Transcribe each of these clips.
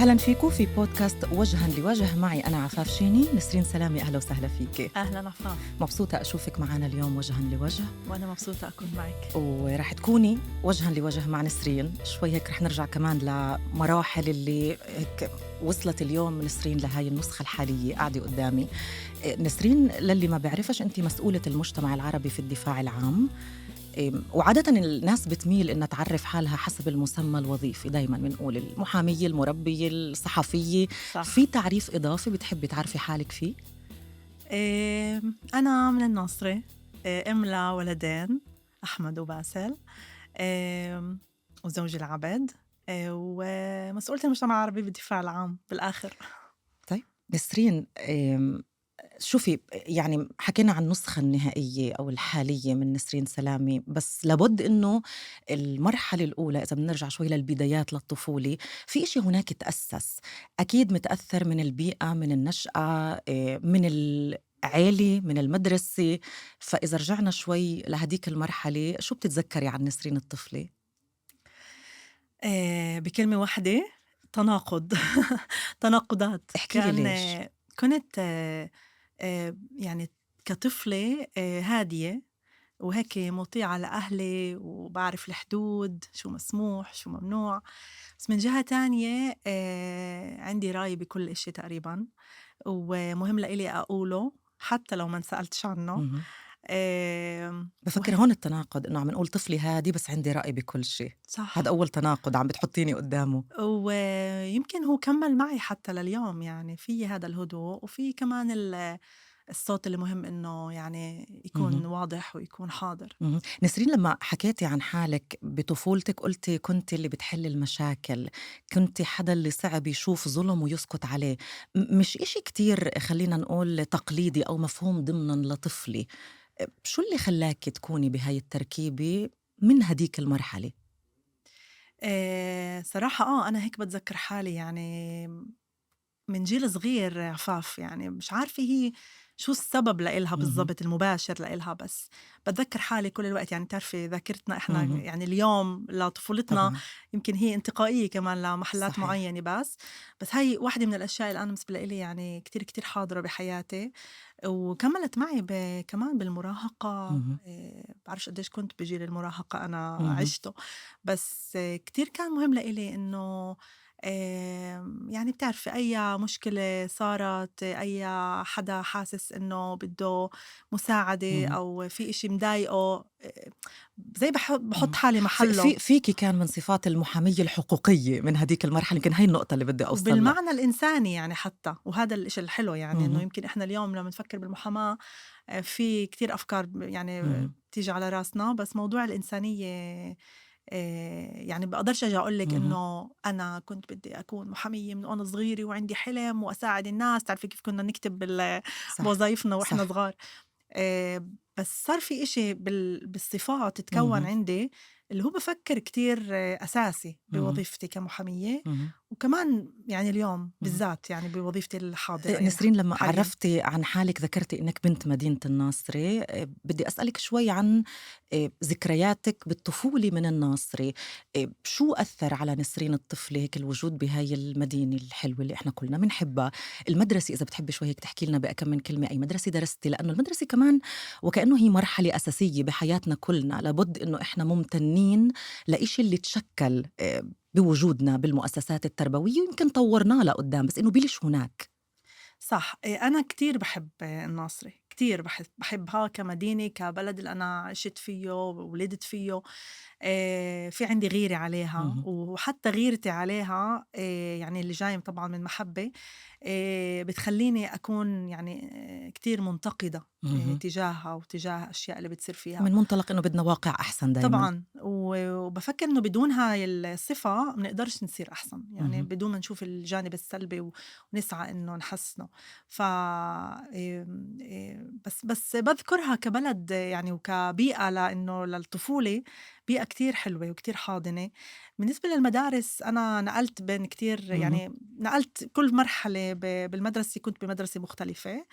أهلا فيكم في بودكاست وجها لوجه معي أنا عفاف شيني. نسرين سلامي، أهلا وسهلا فيك. أهلا عفاف. مبسوطة أشوفك معنا اليوم وجها لوجه، وأنا مبسوطة أكون معك. ورح تكوني وجها لوجه مع نسرين شوي هيك. رح نرجع كمان لمراحل اللي هيك وصلت اليوم نسرين لهاي النسخة الحالية قاعدة قدامي. نسرين للي ما بعرفش أنت مسؤولة المجتمع العربي في الدفاع العام، وعادة الناس بتميل إنها تعرف حالها حسب المسمى الوظيفي. دايماً بنقول المحامية، المربية، الصحفية. صح. في تعريف إضافي بتحبي تعرفي حالك فيه؟ أنا من الناصرة، أم لولدين أحمد وباسل، وزوجي العبد، ومسؤولة المجتمع العربي بالدفاع العام بالآخر. طيب نسرين، شوفي يعني حكينا عن النسخة النهائية أو الحالية من نسرين سلامي، بس لابد إنه المرحلة الأولى إذا بنرجع شوي للبدايات للطفولة في إشي هناك تأسس، أكيد متأثر من البيئة، من النشأة، من العيلة، من المدرسة. فإذا رجعنا شوي لهديك المرحلة، شو بتتذكري عن نسرين الطفلة؟ بكلمة واحدة: تناقض. تناقضات. احكي لي ليش. كنت يعني كطفلة هادية وهيك مطيعة لأهلي، وبعرف الحدود، شو مسموح شو ممنوع. بس من جهة تانية عندي رأي بكل إشي تقريباً، ومهم لإلي أقوله حتى لو ما انسألتش عنه. مهم. بفكر وه... هون التناقض إنه عم نقول طفلي هادي بس عندي رأي بكل شيء. هذا صح. أول تناقض عم بتحطيني قدامه. ويمكن هو كمل معي حتى لليوم، يعني في هذا الهدوء وفي كمان الصوت اللي مهم إنه يعني يكون مهم. واضح ويكون حاضر. نسرين، لما حكيتي عن حالك بطفولتك قلتي كنت اللي بتحل المشاكل، كنت حدا اللي صعب يشوف ظلم ويسكت عليه. مش إشي كتير خلينا نقول تقليدي أو مفهوم ضمنا لطفلي. شو اللي خلاك تكوني بهاي التركيبة من هديك المرحلة؟ صراحة أنا هيك بتذكر حالي، يعني من جيل صغير عفاف، يعني مش عارفة هي شو السبب لإلها مهم. بالضبط المباشر لإلها، بس بتذكر حالي كل الوقت. يعني تعرفي ذاكرتنا إحنا مهم. يعني اليوم لطفولتنا طبعا. يمكن هي انتقائية كمان لمحلات صحيح. معينة، بس هاي واحدة من الأشياء اللي أنا بالنسبة لإلي يعني كتير كتير حاضرة بحياتي، وكملت معي كمان بالمراهقة. مهم. بعرفش قديش كنت بجيل المراهقة أنا مهم. عشته، بس كتير كان مهم لإلي إنه يعني بتعرفي أي مشكلة صارت، أي حدا حاسس إنه بده مساعدة مهم. أو في إشي مضايقه، زي بحط مهم. حالي محله. فيكي كان من صفات المحامية الحقوقية من هديك المرحلة، يمكن هاي النقطة اللي بدي أوصل لها. وبالمعنى الإنساني يعني حتى، وهذا الإشي الحلو، يعني إنه مهم. يمكن إحنا اليوم لما نفكر بالمحاماة في كتير أفكار يعني مهم. بتيجي على راسنا، بس موضوع الإنسانية يعني بقدرش أجي أقول لك مهم. إنه أنا كنت بدي أكون محامية من وأنا صغيرة وعندي حلم وأساعد الناس. تعرفي كيف كنا نكتب صح. بوظايفنا وإحنا صح. صغار. بس صار في إشي بالصفات تكون مهم. عندي، اللي هو بفكر كتير أساسي مهم. بوظيفتي كمحامية، مهم. وكمان يعني اليوم مهم. بالذات يعني بوظيفتي الحاضرة يعني نسرين، لما حاليا. عرفتي عن حالك ذكرتي إنك بنت مدينة الناصرة. بدي أسألك شوي عن ذكرياتك بالطفولة من الناصرة. شو أثر على نسرين الطفلة هيك الوجود بهاي المدينة الحلوة اللي إحنا كلنا بنحبها؟ المدرسة إذا بتحبي شوي هيك تحكي لنا بأكم من كلمة أي مدرسة درستي، لأنه المدرسة كمان وكأنه هي مرحلة أساسية بحياتنا كلنا. لابد إنه إحنا ممتنين لإشي اللي تشكل بوجودنا بالمؤسسات التربوية، ويمكن طورناه لقدام بس إنه بلش هناك. صح. أنا كتير بحب الناصرة، كتير بحبها كمدينة، كبلد اللي أنا عشت فيه وولدت فيه. في عندي غيرة عليها، اهم. وحتى غيرتي عليها يعني اللي جاي طبعا من محبة، بتخليني أكون يعني كتير منتقدة اهم. تجاهها وتجاه أشياء اللي بتصير فيها. من منطلق إنه بدنا واقع أحسن دايمًا. طبعًا، وبافكر إنه بدون هاي الصفة ما بنقدرش نصير أحسن، يعني اهم. بدون ما نشوف الجانب السلبي ونسعى إنه نحسّنه. ف بس باذكرها كبلد يعني وكبيئة، لإنه للطفولة بيئة كتير حلوة وكتير حاضنة. بالنسبة للمدارس أنا نقلت بين كتير، اهم. يعني نقلت كل مرحلة بالمدرسة، كنت بمدرسة مختلفة.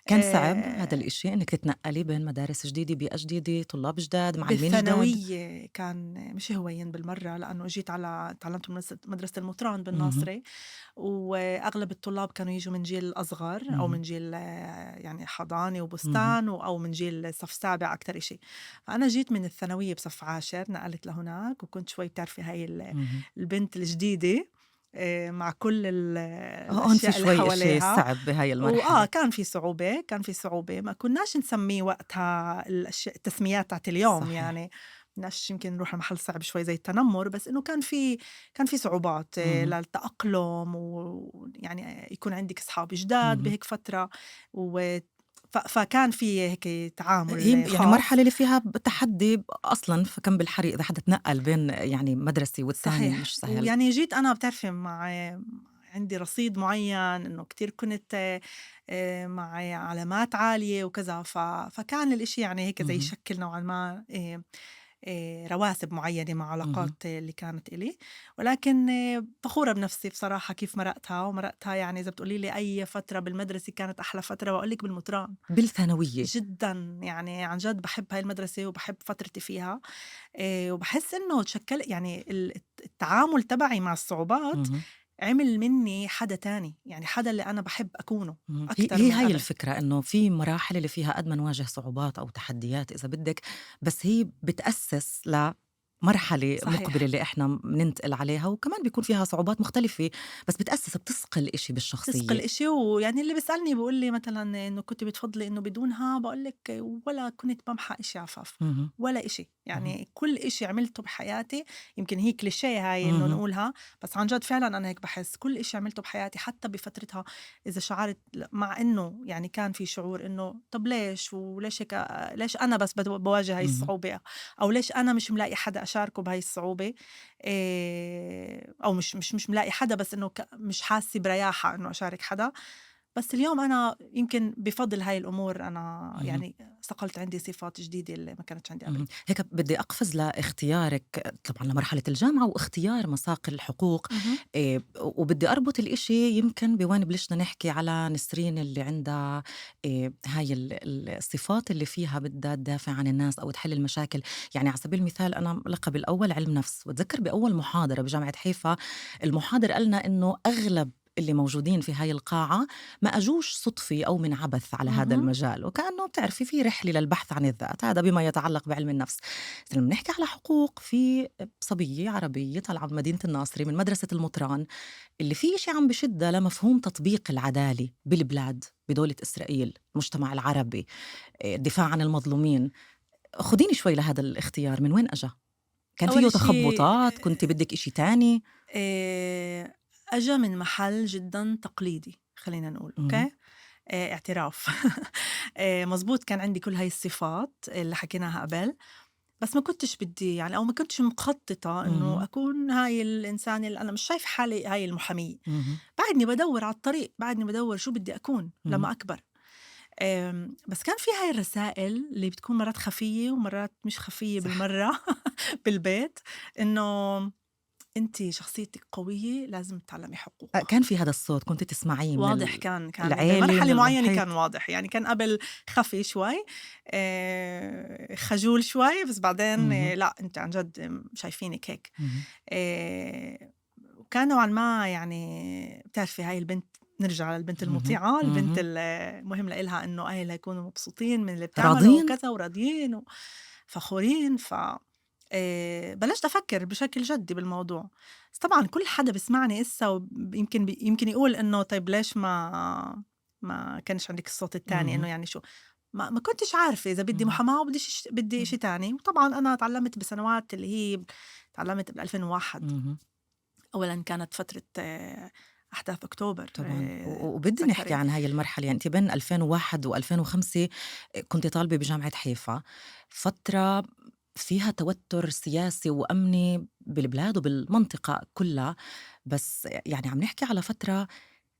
كان صعب هذا آآ الإشي إنِّك تتنقّلي بين مدارس جديدة، بيئة جديدة، طلاب جداد، معلمين جداد؟ بالثانوية كان مش هوين بالمرّة، لإنه جيت اتعلّمت بمدرسة المُطران اهم، بالناصري، وأغلب الطلاب كانوا ييجوا من جيل أصغر أو اهم، من جيل يعني حضانة اهم، وبستان أو من جيل صف سابع أكتر إشي. فأنا جيت من الثانوية بصف عاشر، نقلت لهوناك وكنت شوي بتعرفي هاي اهم. البنت الجديدة مع كل هون في الأشياء اللي شوي إشي حواليها. صعب بهاي المرحلة. كان في صعوبة، ما كناش نسمّيه وقتها التسميات تاعة اليوم صحيح. يعني، بدناش يمكن نروح لمحل صعب شوي زي التنمر، بس إنه كان في صعوبات اهم، للتأقلم، ويعني يكون عندِك أصحاب جداد اهم. بهيك فترة، و فكان في هيك هي تعامل يعني خاص. مرحلة اللي فيها تحدّي أصلًا، فكان بالحري إذا حدا اتنقّل بين يعني مدرسة والتانية صحيح، مش سهل. ويعني جيت أنا بتعرفي عندي رصيد معيّن، إنه كتير كنت معي علامات عالية وكذا، فكان الإشي يعني هيك زي اهم، يشكِّل نوعًا ما رواسب معيّنة مع علاقات اهم، اللي كانت إلي، ولكن فخورة بنفسي بصراحة كيف مرقتها يعني إذا بتقولي لي أي فترة بالمدرسة كانت أحلى فترة، باقول لِك بالمُطران. بالثانوية. جدًا، يعني عن جد باحب هاي المدرسة وباحب فترتي فيها. وباحس إنه يعني التعامل تبعي مع الصعوبات اهم. عمل منّي حدا تاني، يعني حدا اللي أنا باحب أكونه اهم. هي أكتر هي من هاي قبل. الفكرة، إنه في مراحل اللي فيها قد ما نواجه صعوبات أو تحديات إذا بدِّك، بس هي بتأسّس لمرحلة مُقبلة صحيح. اللي إحنا بننتقل عليها، وكمان بيكون فيها صعوبات مختلفة، بس بتأسّس بتصقل إشي تثقل بالشخصية. إشي، ويعني اللي بيسألني بيقول لي مثلًا إنه كنتِ بتفضلي إنه بدونها، باقول لِك ولا كنت بامحى إشي عفاف، اهم، ولا إشي، اهم، يعني كل إشي عملته بحياتي. يمكن هي كليشيه هاي إنه اهم، نقولها، بس عن جد فعلًا أنا هيك باحس، كل إشي عملته بحياتي حتى بفترتها إذا شعرت مع إنه يعني كان في شعور إنه طَب ليش وليش هيك، ليش أنا بس باواجه هاي اهم، الصعوبة، أو ليش أنا مش ملاقي حدا أشاركه بهاي الصعوبة، أو مش ملاقي حدا، بس إنه مش حاسة برياحة إنه أشارك حدا. بس اليوم أنا يمكن بفضل هاي الأمور أنا اهم. يعني صقلت عندي صفات جديدة اللي ما كانتش عندي قبل. اهم. هيك بدي أقفز لاختيارِك طبعًا لمرحلة الجامعة واختيار مساق الحقوق، اهم. وبدي أربط الإشي يمكن بوين بلشنا نحكي على نسرين اللي عندها هاي الصفات اللي فيها بدها تدافع عن الناس أو تحل المشاكل. يعني على سبيل المثال أنا لقبي الأول علم نفس، وأتذكر بأول محاضرة بجامعة حيفا المحاضر قال لنا إنه أغلب اللي موجودين في هاي القاعة ما أجوش صُدفة أو من عبث على هذا اهم. المجال، وكأنه بتعرفي في رحلة للبحث عن الذات، هذا بما يتعلق بعلم النفس. بس لمّا نحكي على حقوق، في صبية عربية طالعة بمدينة الناصري من مدرسة المطران، اللي في إشي عم بشدها لمفهوم تطبيق العدالة بالبلاد، بدولة إسرائيل، المجتمع العربي، الدفاع عن المظلومين. خُديني شوي لهذا الاختيار، من وين أجا؟ كان أول فيه إشي تخبُّطات، كنتِ بدِّك إشي تاني؟ أجا من محل جدًا تقليدي خلّينا نقول، اهم، أوكي؟ اعتراف. مضبوط، كان عندي كل هاي الصفات اللي حكيناها قبل، بس ما كنتش بدّي يعني، أو ما كنتش مخططة إنه اهم، أكون هاي الإنسانة اللي أنا مش شايفة حالي هاي المحامية. اهم، بعدني بادوّر على الطريق، بعدني بادوّر شو بدّي أكون اهم، لمّا أكبر. بس كان في هاي الرسائل اللي بتكون مرات خفية ومرات مش خفية صح. بالمرّة بالبيت، إنه أنتِ شخصيتِك قوية لازم تتعلّمي حقوق. كان في هذا الصوت كنتِ تسمعيه من واضح، كان العيلة، من بمرحلة معيّنة كان المحيط؟ واضح، يعني كان قبل خفي شوي، خجول شوي، بس بعدين اهم، لأ أنتِ عن جد شايفينِك هيك. اهم، وكان نوعًا ما يعني بتعرفي هاي البنت، نرجع للبنت اهم، المطيعة، البنت اهم. المهم لإلها إنه أهلها يكونوا مبسوطين من اللي بتعمله راضين؟ وكذا وراضيين وفخورين. بلشت أفكّر بشكل جدّي بالموضوع. بس طبعًا كل حدا بيسمعني إسا يمكن يقول إنه طيب ليش ما كانش عندِك الصوت التاني، إنه اهم، يعني شو، ما كنتش عارفة إذا بدّي اهم، محاماة بدّي اهم، إشي تاني. وطبعًا أنا اتعلّمت بسنوات اللي هي اتعلّمت بال2001. اهم. أولًا كانت فترة أحداث أكتوبر، طبعًا، وبدّي نحكي تتذكّري؟ عن هاي المرحلة، يعني أنتِ بين 2001 و2005 كنتِ طالبة بجامعة حيفا، فترة فيها توتر سياسي وأمني بالبلاد وبالمنطقة كلّها، بس يعني عم نحكي على فترة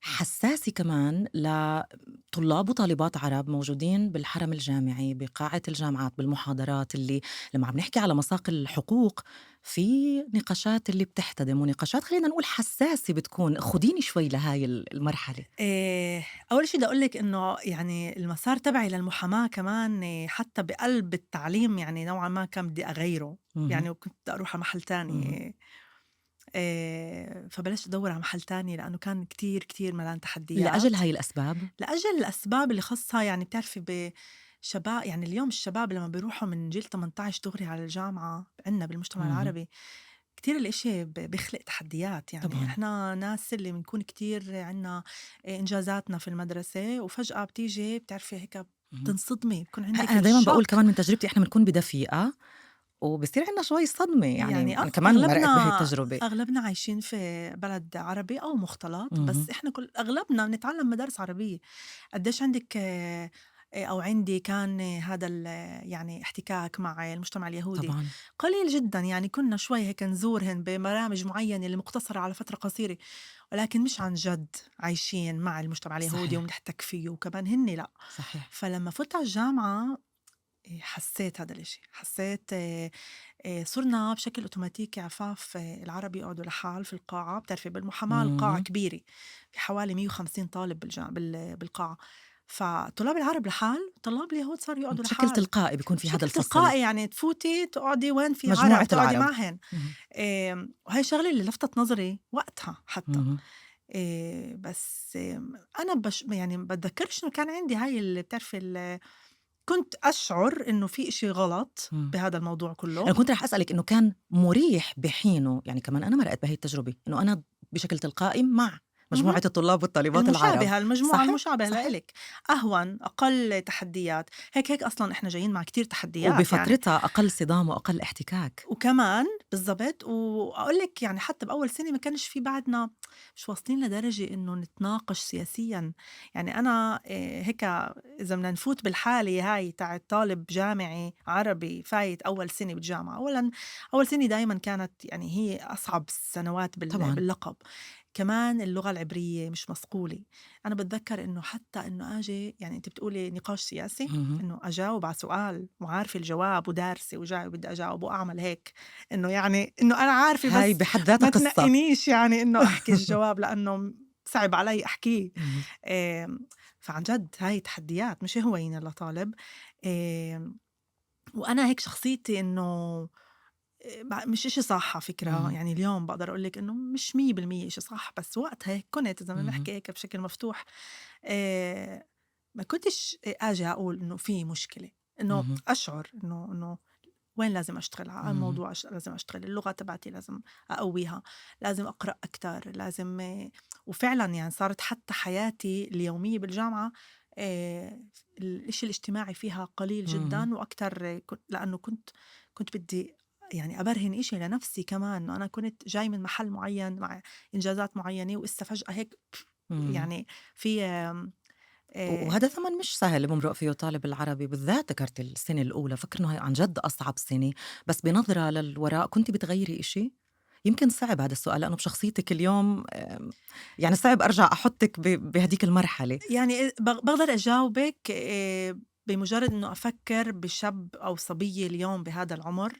حساسة كمان لطلاب وطالبات عرب موجودين بالحرم الجامعي بقاعة الجامعات بالمحاضرات اللي لما عم نحكي على مساق الحقوق في نقاشات اللي بتحتدم ونقاشات خلينا نقول حساسة بتكون. خديني شوي لهاي المرحلة. أول شي بدي أقول لِك إنه يعني المسار تبعي للمحاماة كمان حتى بقلب التعليم يعني نوعًا ما كان بدي أغيّره، مهم. يعني وكنت بدي أروح على محل مهم. تاني. فبلشت أدوّر على محل تاني لإنه كان كتير مليان لأجل تحديات، هاي الأسباب. لأجل الأسباب اللي خاصة يعني بتعرفي يعني اليوم الشباب لمّا بيروحوا من جيل 18 دغري على الجامعة عندنا بالمجتمع مهم. العربي، كتير الإشي بيخلق تحديات. يعني طبعا. إحنا ناس اللي بنكون كتير عنا إنجازاتنا في المدرسة وفجأة بتيجي بتعرفي هيك مهم. بتنصدمي، بيكون عندِك أنا دايما بقول الشوك. كمان من تجربتي إحنا بنكون بدفيقة وبصير عندنا شوي صدمة. يعني يعني أنا كمان مرقت بهي أغلبنا التجربة. عايشين في بلد عربي أو مختلط، مهم. بس إحنا أغلبنا بنتعلم مدارس عربية. قديش عندِك أو عندي كان هذا يعني احتكاك مع المجتمع اليهودي؟ طبعا. قليل جدًا، يعني كنا شوي هيك نزورهن ببرامج معيّنة اللي مقتصرة على فترة قصيرة، ولكن مش عن جد عايشين مع المجتمع اليهودي صحيح. وبنحتك فيه، وكمان هن لأ. صحيح. فلمّا فُت على الجامعة حسّيت هذا الإشي، حسّيت صرنا بشكل أوتوماتيكي عفاف العرب يقعدوا لحال في القاعة. بتعرفي بالمحاماة القاعة مم. كبيرة، في حوالي 150 طالب بالقاعة، فطلاب العرب لحال، طلاب اليهود صاروا يقعدوا بشكل لحال. تلقائي بيكون في هذا بشكل الفصل. تلقائي يعني تفوتي تقعدي وين في عرب مجموعة تقعدي العرب. معهن. اهم. وهي الشغلة اللي لفتت نظري وقتها حتى. اهم. بس أنا يعني باتذكّرش إنه كان عندي هاي بتعرفي كنت أشعر إنه في إشي غلط إمم. بهذا الموضوع كلّه. أنا كنت رح أسألِك إنه كان مُريح بحينه، يعني كمان أنا مرّيت بهي التجربة، إنه أنا بشكل تلقائي مع اهم. مجموعة الطلاب والطالبات العرب. المجموعة صحيح، المشابهة صحيح. لإلِك، أهون، أقل تحديات، هيك أصلًا إحنا جايين مع كتير تحديات يعني. وبفترتها أقل صدام وأقل احتكاك. وكمان بالضبط، وأقول لِك يعني حتى بأول سنة ما كانش في بعدنا مش واصلين لدرجة إنه نتناقش سياسيًا. يعني أنا هيك إذا بدنا نفوت بالحالة هاي تاعة طالب جامعي عربي فايت أول سنة بالجامعة، أولًا أول سنة دايمًا كانت يعني هي أصعب السنوات طبعًا. باللقب. كمان اللغة العبرية مش مصقولة. أنا باتذكّر إنه حتى إنه آجي يعني أنتِ بتقولي نقاش سياسي، اهم. إنه أجاوب على سؤال وعارفة الجواب ودارسة وجاي بدي أجاوب وأعمل هيك، إنه يعني إنه أنا عارفة هاي بس بحد ذاتها ما قصة. تنقّنيش يعني إنه أحكي الجواب لإنه صعب علي أحكيه. اهم. آمم، فعن جد هاي تحديات مش هوينة لطالب. آمم، وأنا هيك شخصيتي إنه مش إشي صح على فكرة. اهم. يعني اليوم باقدر أقول لِك إنه مش 100% إشي صح، بس وقتها هيك كنت إذا بدنا اهم. نحكي هيك بشكل مفتوح. آآ ما كنتش آجي أقول إنه في مشكلة، إنه اهم. أشعر إنه وين لازم أشتغل على اهم. الموضوع، لازم أشتغل اللغة تبعتي لازم أقويها، لازم أقرأ أكتر، لازم وفعلًا يعني صارت حتى حياتي اليومية بالجامعة الإشي الاجتماعي فيها قليل اهم. جدًا وأكتر لأنه كنت بدي يعني أبرهن إشي لنفسي كمان، إنه أنا كنت جاي من محل معين مع إنجازات معينة وإسا فجأة هيك إمم. يعني في وهذا ثمن مش سهل بمرق فيه طالب العربي، بالذات ذكرت السنة الأولى، فكر إنه هي عن جد أصعب سنة. بس بنظرة للوراء كنتِ بتغيّري إشي؟ يمكن صعب هذا السؤال لأنه بشخصيتِك اليوم يعني صعب أرجع أحطِّك بهديك المرحلة. يعني باقدر أجاوبِك بمجرد إنه أفكّر بشاب أو صبية اليوم بهذا العمر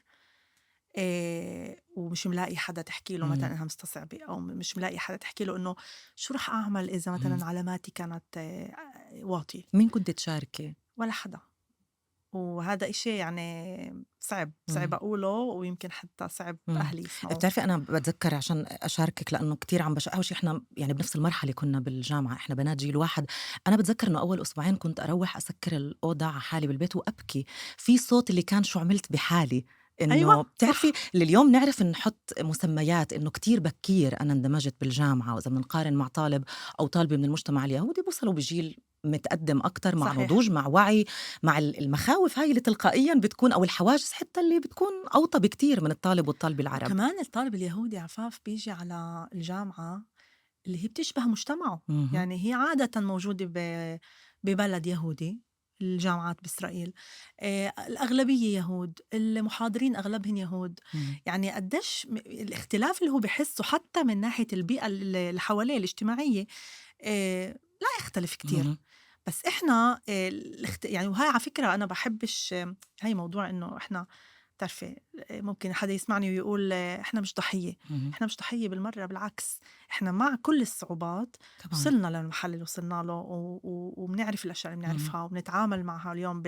ومش ملاقي حدا تحكي له مثلًا إمم. إنها مستصعبة، أو مش ملاقي حدا تحكي له إنه شو رح أعمل إذا إمم. مثلًا علاماتي كانت واطية. مين كنتِ تشاركي؟ ولا حدا. وهذا إشي يعني صعب إمم. أقوله، ويمكن حتى صعب إمم. أهلي يسمعوه. بتعرفي أنا باتذكّر عشان أشاركِك لإنه كتير عم أول شي إحنا يعني بنفس المرحلة كُنّا بالجامعة، إحنا بنات جيل واحد. أنا باتذكّر إنه أول أسبوعين كنت أروّح أسكّر الأوضة على حالي بالبيت وأبكي. في صوت اللي كان شو عملت بحالي. أيوه إنه بتعرفي صح. اللي اليوم نعرف نحُط مسميات إنه كتير بكير أنا اندمجت بالجامعة، وإذا بدنا نقارن مع طالب أو طالبة من المجتمع اليهودي بيوصلوا بجيل متقدّم أكتر مع صحيح. نضوج، مع وعي، مع المخاوف هاي اللي تلقائيًا بتكون أو الحواجز حتى اللي بتكون أوطى بكتير من الطالب والطالبة العرب. وكمان الطالب اليهودي عفاف بيجي على الجامعة اللي هي بتشبه مجتمعه. اهم. يعني هي عادةً موجودة ببلد يهودي، الجامعات بإسرائيل، الأغلبية يهود، المحاضرين أغلبهم يهود. إمم. يعني قديش الاختلاف اللي هو بيحسّه حتى من ناحية البيئة اللي حواليه الاجتماعية لا يختلف كتير. اهم، بس إحنا يعني وهاي على فكرة أنا باحبّش هاي موضوع إنه إحنا بتعرفي ممكن حدا يسمعني ويقول إحنا مش ضحية. اهم، إحنا مش ضحية بالمرّة، بالعكس إحنا مع كل الصعوبات طبعًا، وصلنا للمحل اللي وصلنا له وبنعرف الأشياء اللي اهم. بنعرفها وبنتعامل معها اليوم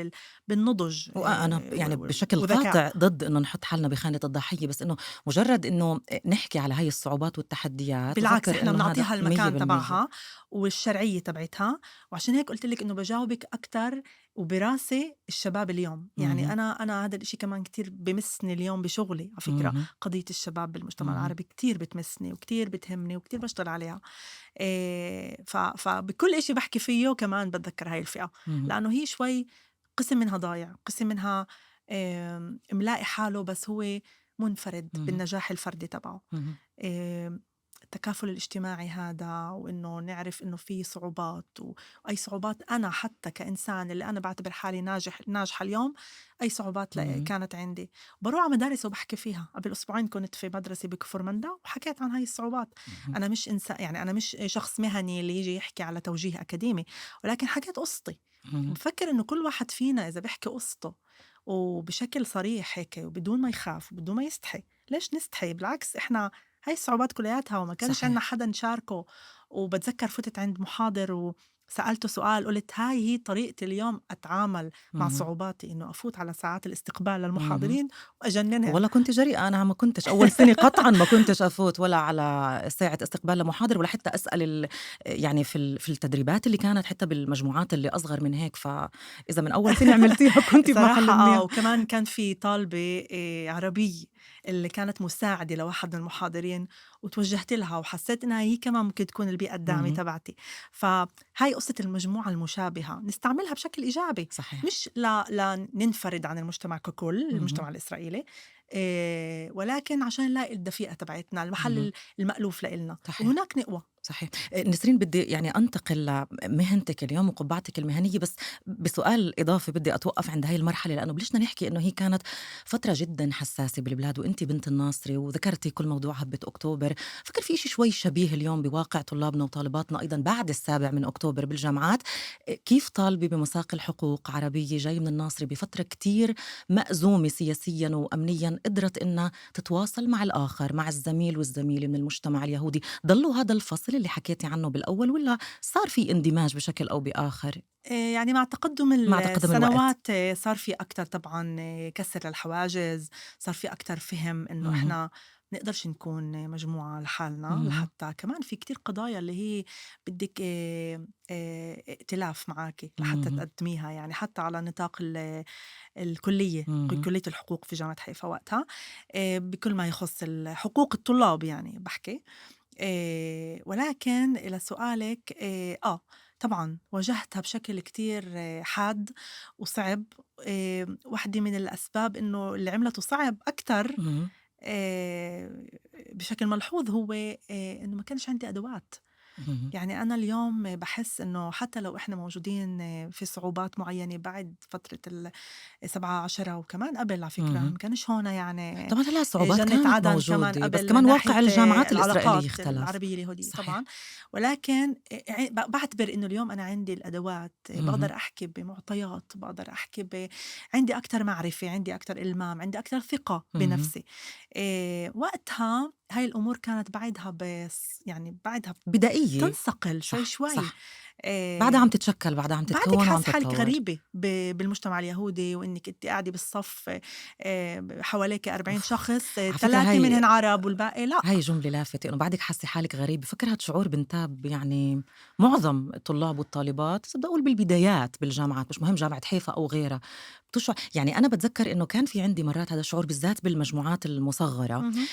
بالنضج وأنا يعني بشكل وذكاء. قاطع ضد إنه نحط حالنا بخانة الضحية، بس إنه مجرد إنه نحكي على هاي الصعوبات والتحديات بالعكس بافكر إحنا إنه هذا بنعطيها المكان 100%. تبعها والشرعية تبعتها، وعشان هيك قُلت لِك إنه باجاوبِك أكتر وبراسي الشباب اليوم. يعني اهم، أنا هذا الإشي كمان كتير بمسني اليوم بشغلي على فكرة. اهم، قضية الشباب بالمجتمع اهم، العربي كتير بتمسني وكتير بتهمني وكتير باشتغل عليها. فبكل إشي باحكي فيه كمان باتذكّر هاي الفئة، اهم، لإنه هي شوي قسم منها ضايع، قسم منها ملاقي حاله بس هو منفرد اهم، بالنجاح الفردي تبعه. اهم، التكافل الاجتماعي هذا، وإنه نعرف إنه في صعوبات وأي صعوبات أنا حتى كإنسان اللي أنا بعتبر حالي ناجحة اليوم، أي صعوبات اهم، كانت عندي بروح على مدارس وبحكي فيها. قبل أسبوعين كنت في مدرسة بكفر مندا وحكيت عن هاي الصعوبات. اهم، أنا مش إنسان، يعني أنا مش شخص مهني اللي يجي يحكي على توجيه أكاديمي، ولكن حكيت قصتي. اهم، وبفكر إنه كل واحد فينا إذا بيحكي قصته وبشكل صريح هيك وبدون ما يخاف وبدون ما يستحي. ليش نستحي؟ بالعكس إحنا هاي الصعوبات كلّياتها وما كانش عندنا صحيح، حدا نشاركه. وباتذكّر فتت عند محاضر وسألته سؤال، قُلت هاي هي طريقتي اليوم أتعامل مع اهم، صعوباتي، إنه أفوت على ساعات الاستقبال اهم. للمحاضرين وأجنّنهن. والله كنت جريئة، أنا ما كنتش أول سنة قطعًا ما كنتش أفوت ولا على ساعة استقبال لمحاضر ولا حتى أسأل يعني في التدريبات اللي كانت حتى بالمجموعات اللي أصغر من هيك، فإذا من أول سنة عملتيها كنتِ بمحل صراحة منيح. وكمان كان في طالبة عربية اللي كانت مساعدة لواحد من المحاضرين وتوجّهت لها وحسّيت إنها هي كمان ممكن تكون البيئة الداعمة اهم، تبعتي. فهاي قصة المجموعة المشابهة نستعملها بشكل إيجابي، صحيح، مش لننفرد عن المجتمع ككل، اهم. المجتمع الإسرائيلي، ولكن عشان نلاقي الدفيئة تبعتنا، المحل اهم، المألوف لإلنا، صحيح. وهناك نقوى. صحيح. نسرين بدي يعني أنتقل لمهنتِك اليوم وقبعتِك المهنية، بس بسؤال إضافي بدي أتوقف عند هاي المرحلة، لأنه بلشنا نحكي إنه هي كانت فترة جدًا حساسة بالبلاد، وأنتِ بنت الناصري وذكرتِ كل موضوع هبة أكتوبر، فكر في إشي شوي شبيه اليوم بواقع طلابنا وطالباتنا أيضًا بعد ال7 من أكتوبر بالجامعات. كيف طالبة بمساق الحقوق عربية جاي من الناصري بفترة كتير مأزومة سياسيًا وأمنيًا قدرت إنها تتواصل مع الآخر، مع الزميل والزميلة من المجتمع اليهودي، ضلّوا هذا الفصل اللي حكيتِ عنه بالأول والّا صار في اندماج بشكل أو بآخر يعني مع تقدُّم مع تقدُّم الوقت؟ السنوات صار في أكتر طبعًا كسر للحواجز، صار في أكتر فِهِم إنه اهم، إحنا نقدرش نكون مجموعة لحالنا. اهم، لحتى كمان في كتير قضايا اللي هي بدِّك ائتلاف معاكِ لحتى اهم، تقدّميها، يعني حتى على نطاق الكُلّية، اهم، كُلّية الحقوق في جامعة حيفا وقتها، بكل ما يخُص حقوق الطلاب يعني باحكي. ولكن إلى سؤالِك طبعًا واجهتها بشكل كتير حاد وصعب. واحدة من الأسباب إنه اللي عملته صعب أكتر اهم، آآ بشكل ملحوظ هو إنه ما كانش عندي أدوات. اهم، يعني أنا اليوم باحس إنه حتى لو إحنا موجودين في صعوبات معيّنة بعد فترة 7/10 وكمان قبل على فكرة، اهم. ما كانش هون يعني طبعًا لا الصعوبات جنة كانت عدن كمان موجودة، بس قبل من كمان ناحية واقع الجامعات الإسرائيلية العلاقات اختلف. العربية اليهودية طبعًا. صحيح. ولكن باعتبر إنه اليوم أنا عندي الأدوات، اهم، باقدر أحكي بمعطيات، باقدر أحكي عندي أكتر معرفة، عندي أكتر إلمام، عندي أكتر ثقة اهم. بنفسي. وقتها هاي الأمور كانت بعدها يعني بعدها بدائية. تنصقل شوي صح، شوي. صح. بعدها عم آآ تتشكّل، بعدها عم بعدِك تتكوّن وعم حاسة حالِك تتطوّر. غريبة بالمجتمع اليهودي، وإنِّك أنتِ قاعدة بالصف حواليكِ 40 أوف! شخص، على فكرة 3 منهن عرب والباقي لأ. هاي جملة لافتة إنه بعدِك حاسّة حالِك غريبة، بافكّر هاد شعور بينتاب يعني معظم الطلاب والطالبات، بس بدي أقول بالبدايات بالجامعات، مش مهم جامعة حيفا أو غيرها، يعني أنا باتذكّر إنه كان في عندي مرّات هذا الشعور بالذات بالمجموعات المُصغّرة. اهم،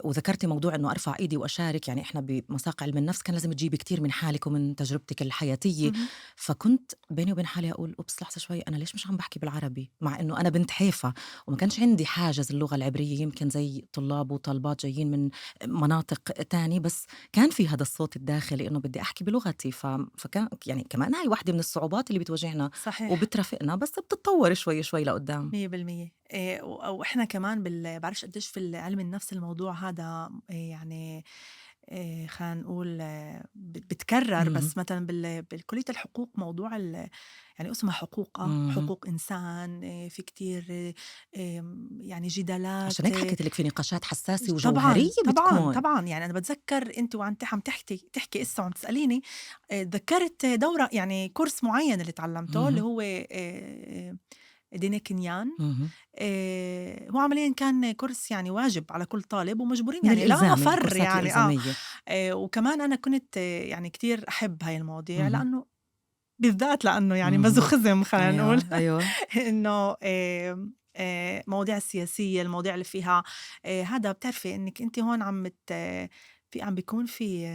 وذكرتِ موضوع إنه أرفع إيدي وأشارك، يعني إحنا بمساق علم النفس كان لازم تجيبي كتير من حالِك ومن تجربتِك الحياتية، اهم، فكنت بيني وبين حالي أقول أوبس لحظة شوي أنا ليش مش عم باحكي بالعربي؟ مع إنه أنا بنت حيفا وما كانش عندي حاجز اللغة العبرية يمكن زي طلاب وطالبات جايين من مناطق تانية، بس كان في هذا الصوت الداخلي إنه بدي أحكي بلغتي، فكان يعني كمان هاي واحدة من الصعوبات اللي بتواجهنا صحيح. وبترافقنا، بس بتتطور شوي شوي لقدام. 100%. وإحنا كمان بعرفش قديش في علم النفس الموضوع هذا يعني خلينا نقول بتكرر، اهم، بس مثلا بالكلية الحقوق موضوع يعني اسمها حقوق اهم. حقوق إنسان، في كتير يعني جدالات. عشان هيك حكيت لِك في نقاشات حساسة وجوهرية طبعًا، طبعًا، بتكون. طبعًا، يعني أنا باتذكّر أنتِ عم تحكي إسا وعم تسأليني، تذكّرت دورة يعني كورس معيّن اللي اتعلّمته اللي اهم، هو ديني كنيان. اهم. هو عمليًا كان كورس يعني واجب على كل طالب ومجبورين من يعني لا الإلزام، مفر الكورسات يعني الإلزامية. وكمان أنا كنت يعني كتير أحب هاي المواضيع اهم، لإنه بالذات لإنه يعني اهم. مازوخيزم خلّينا نقول. أيوه، أيوه. إنه المواضيع السياسية، المواضيع اللي فيها هذا بتعرفي إنِّك أنتِ هون عم بيكون في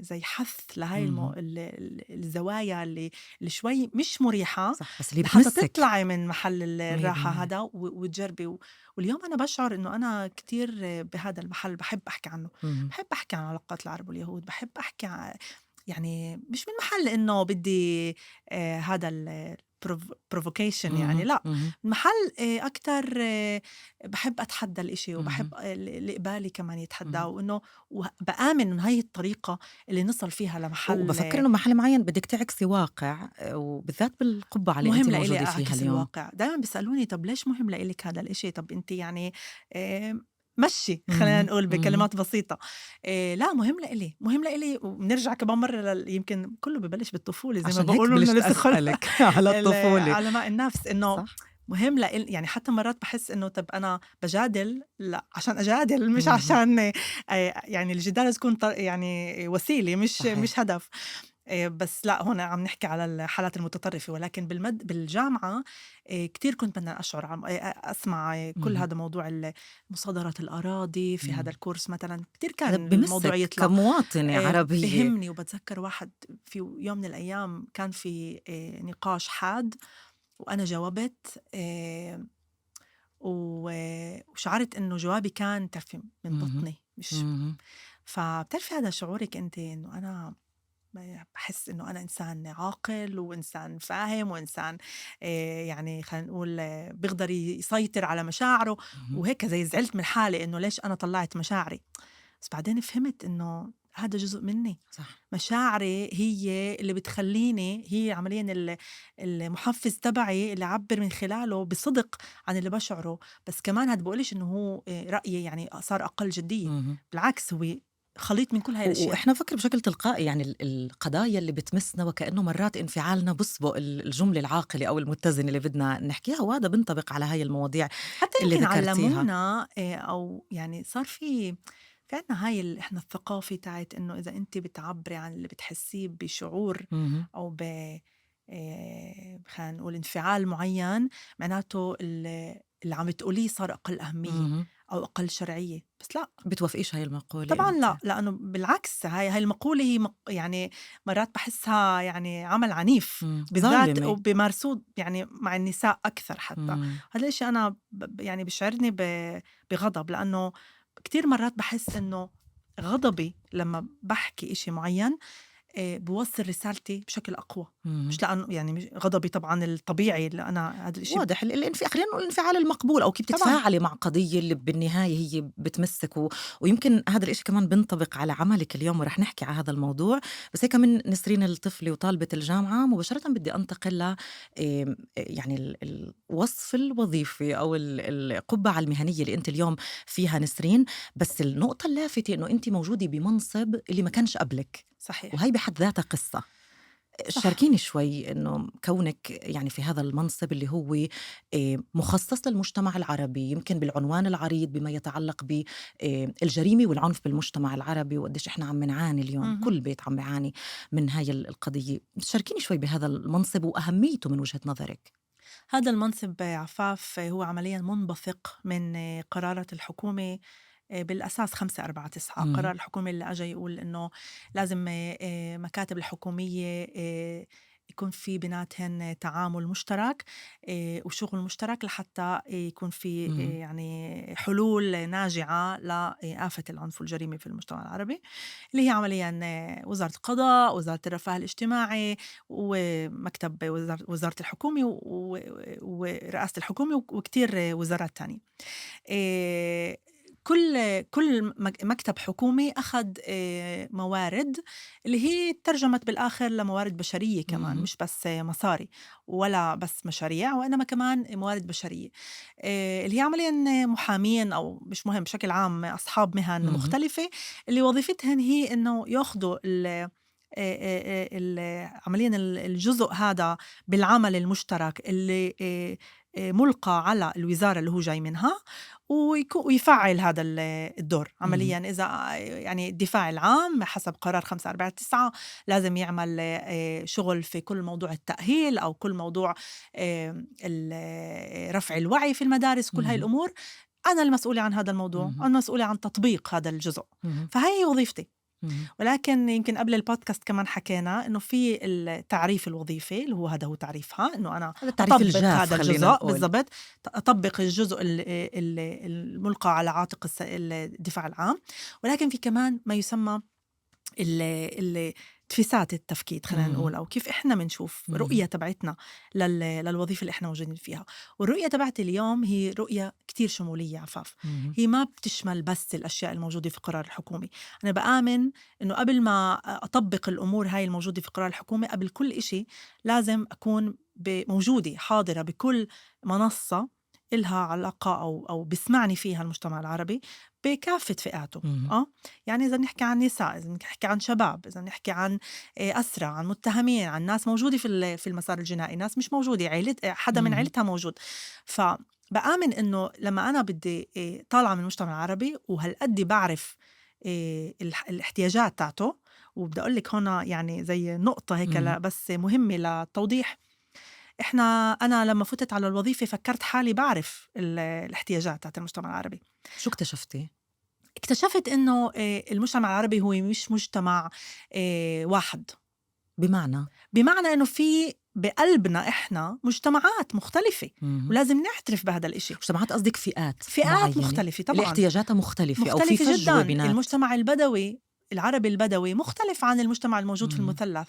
زي حث لهاي اهم. الزوايا اللي شوي مش مريحة، صح، بس اللي هي لحتى بتمسِّك تطلعي من محل الراحة 100%. هذا وتجربي. واليوم أنا باشعر إنه أنا كتير بهذا المحل باحب أحكي عنه، اهم، باحب أحكي عن علاقات العرب واليهود، باحب أحكي يعني مش من محل إنه بدي هذا provocation يعني اهم، لأ، اهم، محل أكتر باحب أتحدّى الإشي وباحب اهم، اللي قبالي كمان يتحدّاه، اهم. وإنه بآمن إنه هاي الطريقة اللي نِصل فيها لمحل وبافكّر إنه محل معيّن بدِّك تعكسي واقع، وبالذات بالقبعة اللي أنتِ مهم لإلي موجودة فيها أعكس اليوم. الواقع. دايمًا بيسألوني طَب ليش مهم لإلِك هذا الإشي؟ طَب أنتِ يعني مشّي خلّينا اهم، نقول اهم. بكلمات بسيطة. لأ مهم لإلي، مهم لإلي، وبنرجع كمان مرّة يمكن كلّه ببلش بالطفولة زي ما عشان هيك بيقولوا لنا بلشت الأسخة أسألِك على الطفولة. علماء النفس، إنه صح؟ مهم يعني حتى مرات باحس إنه طَب أنا باجادل لأ عشان أجادل مش اهم. عشان يعني الجدال لازم يكون يعني وسيلة مش صحيح. هدف. بس لأ هون عم نحكي على الحالات المتطرفة، ولكن بالجامعة كتير كنت بدنا أشعر عم أسمع كل اهم، هذا موضوع مصادرة الأراضي في هذا إمم. الكورس مثلًا، كتير هذا كان الموضوع بمسِّك يطلع. كمواطنة عربية. بيهمني، وباتذكّر واحد في يوم من الأيام كان في نقاش حاد وأنا جاوبت، وشعرت إنه جوابي كان بتعرفي من اهم، بطني مش. اهم. فبتعرفي هذا شعورِك أنتِ إنه أنا باحس إنه أنا إنسان عاقل وإنسان فاهم وإنسان يعني خلينا نقول بيقدر يسيطر على مشاعره، اهم. وهيك زي زعلت من حالي إنه ليش أنا طلّعت مشاعري. بس بعدين فهمت إنه هذا جزء منّي، صح. مشاعري هي اللي بتخلّيني، هي عمليًا المحفّز تبعي اللي أعبّر من خلاله بصدق عن اللي باشعره. بس كمان هاد بيقولش إنه هو رأيي يعني صار أقل جدية، اهم. بالعكس هو خليط من كل هاي الأشياء. وإحنا بنفكر بشكل تلقائي، يعني القضايا اللي بتمسنا وكأنه مرات انفعالنا بسبق الجملة العاقلة أو المتزنة اللي بدنا نحكيها، وهذا بينطبق على هاي المواضيع حتى اللي يمكن ذكرتيها. علّمونا أو يعني صار في عندنا هاي إحنا الثقافة تاعة إنه إذا أنتِ بتعبّري عن اللي بتحسّيه بشعور اهم، أو خلينا نقول انفعال معيّن، معناته اللي عم تقوليه صار أقل أهمية اهم. أو أقل شرعية. بس لأ، بتوافقيش هاي المقولة طبعًا أنتِ؟ لأ، لأنه بالعكس هاي المقولة هي يعني مرات باحسّها يعني عمل عنيف، بالذات ظالمة. وبيمارسوه يعني مع النساء أكثر حتى. إمم. هذا الإشي أنا يعني بيشعرني بغضب، لأنه كتير مرات باحس إنه غضبي لمّا باحكي إشي معيّن بيوصّل رسالتي بشكل أقوى، اهم. مش لأنه يعني مش غضبي طبعًا الطبيعي اللي أنا هذا الإشي واضح خلّينا نقول الانفعال المقبول، أو كيف طبعًا. بتتفاعلي مع قضية اللي بالنهاية هي بتمسِّك، ويمكن هذا الإشي كمان بينطبق على عملِك اليوم، ورح نحكي على هذا الموضوع. بس هيك من نسرين الطفلي وطالبة الجامعة مباشرةً بدي أنتقل يعني الوصف الوظيفي أو القبعة المهنية اللي أنتِ اليوم فيها نسرين. بس النقطة اللافتة إنه أنتِ موجودة بمنصب اللي ما كانش قبلِك، صحيح. وهي بحد ذاتها قصة. صح. شاركيني شوي إنه كونِك يعني في هذا المنصب اللي هو مخصص للمجتمع العربي، يمكن بالعنوان العريض بما يتعلق ب الجريمة والعنف بالمجتمع العربي، وقديش إحنا عم نعاني اليوم، اهم. كل بيت عم بيعاني من هاي القضية. شاركيني شوي بهذا المنصب وأهميته من وجهة نظرِك. هذا المنصب عفاف هو عمليًا منبثق من قرارات الحكومة، بالأساس 549 قرار اهم، الحكومة اللي أجا يقول إنه لازم مكاتب الحكومية يكون في بيناتهن تعامل مشترك وشغل مشترك لحتى يكون في اهم، يعني حلول ناجعة لآفة العنف والجريمة في المجتمع العربي، اللي هي عمليًا وزارة القضاء، وزارة الرفاه الاجتماعي، ومكتب وزارة الحكومة ورئاسة الحكومة وكتير وزارات تانية. آآ كل مكتب حكومي أخذ موارد اللي هي ترجمت بالآخر لموارد بشرية كمان، اهم. مش بس مصاري ولا بس مشاريع، وإنما كمان موارد بشرية اللي هي عمليا محامين أو مش مهم بشكل عام أصحاب مهن اهم. مختلفة اللي وظيفتهن هي إنه ياخدوا عمليا الجزء هذا بالعمل المشترك اللي ملقى على الوزارة اللي هو جاي منها ويفعل هذا الدور اهم. عمليا. إذا يعني الدفاع العام حسب قرار 549 لازم يعمل شغل في كل موضوع التأهيل أو كل موضوع رفع الوعي في المدارس، كل هاي اهم. الأمور أنا المسؤولة عن هذا الموضوع، اهم. أنا مسؤولة عن تطبيق هذا الجزء، اهم. فهي وظيفتي. اهم. ولكن يمكن قبل البودكاست كمان حكينا إنه في التعريف الوظيفي اللي هو هذا هو تعريفها، إنه أنا هذا التعريف أطبّق الجاف هذا خلّينا الجزء نقول. بالضبط، أطبّق الجزء المُلقى على عاتق الدفاع العام، ولكن في كمان ما يسمى تفيسات التفكيك خلينا اهم. نقول، أو كيف إحنا منشوف اهم. رؤية تبعتنا للوظيفة اللي إحنا موجودين فيها. والرؤية تبعتي اليوم هي رؤية كتير شمولية عفاف، اهم. هي ما بتشمل بس الأشياء الموجودة في القرار الحكومي. أنا بآمن إنه قبل ما أطبق الأمور هاي الموجودة في القرار الحكومي، قبل كل إشي لازم أكون موجودة حاضرة بكل منصة إلها علاقة أو بسمعني فيها المجتمع العربي بكافة فئاته. اهم. يعني إذا نحكي عن نساء، إذا نحكي عن شباب، إذا نحكي عن أسرى، عن متهمين، عن ناس موجودة في المسار الجنائي، ناس مش موجودة، حدا من اهم. عيلتها موجود. فبآمن إنه لما أنا بدي طالعة من المجتمع العربي وهالقد بعرف الاحتياجات تاعته، وبدي أقول لك هنا يعني زي نقطة هيك اهم. بس مهمة للتوضيح. أنا لما فتت على الوظيفة فكرت حالي بعرف الاحتياجات تاعت المجتمع العربي. شو اكتشفتِ؟ اكتشفت إنه المجتمع العربي هو مش مجتمع واحد، بمعنى؟ بمعنى إنه في بقلبنا إحنا مجتمعات مختلفة اهم. ولازم نعترف بهذا الإشي. مجتمعات قصدِك فئات فئات معيّنة، مختلفة طبعًا، اللي احتياجاتها مختلفة أو في مختلفة فجوة جدًا. بينات. المجتمع البدوي العربي البدوي مختلف عن المجتمع الموجود في اهم. المثلث.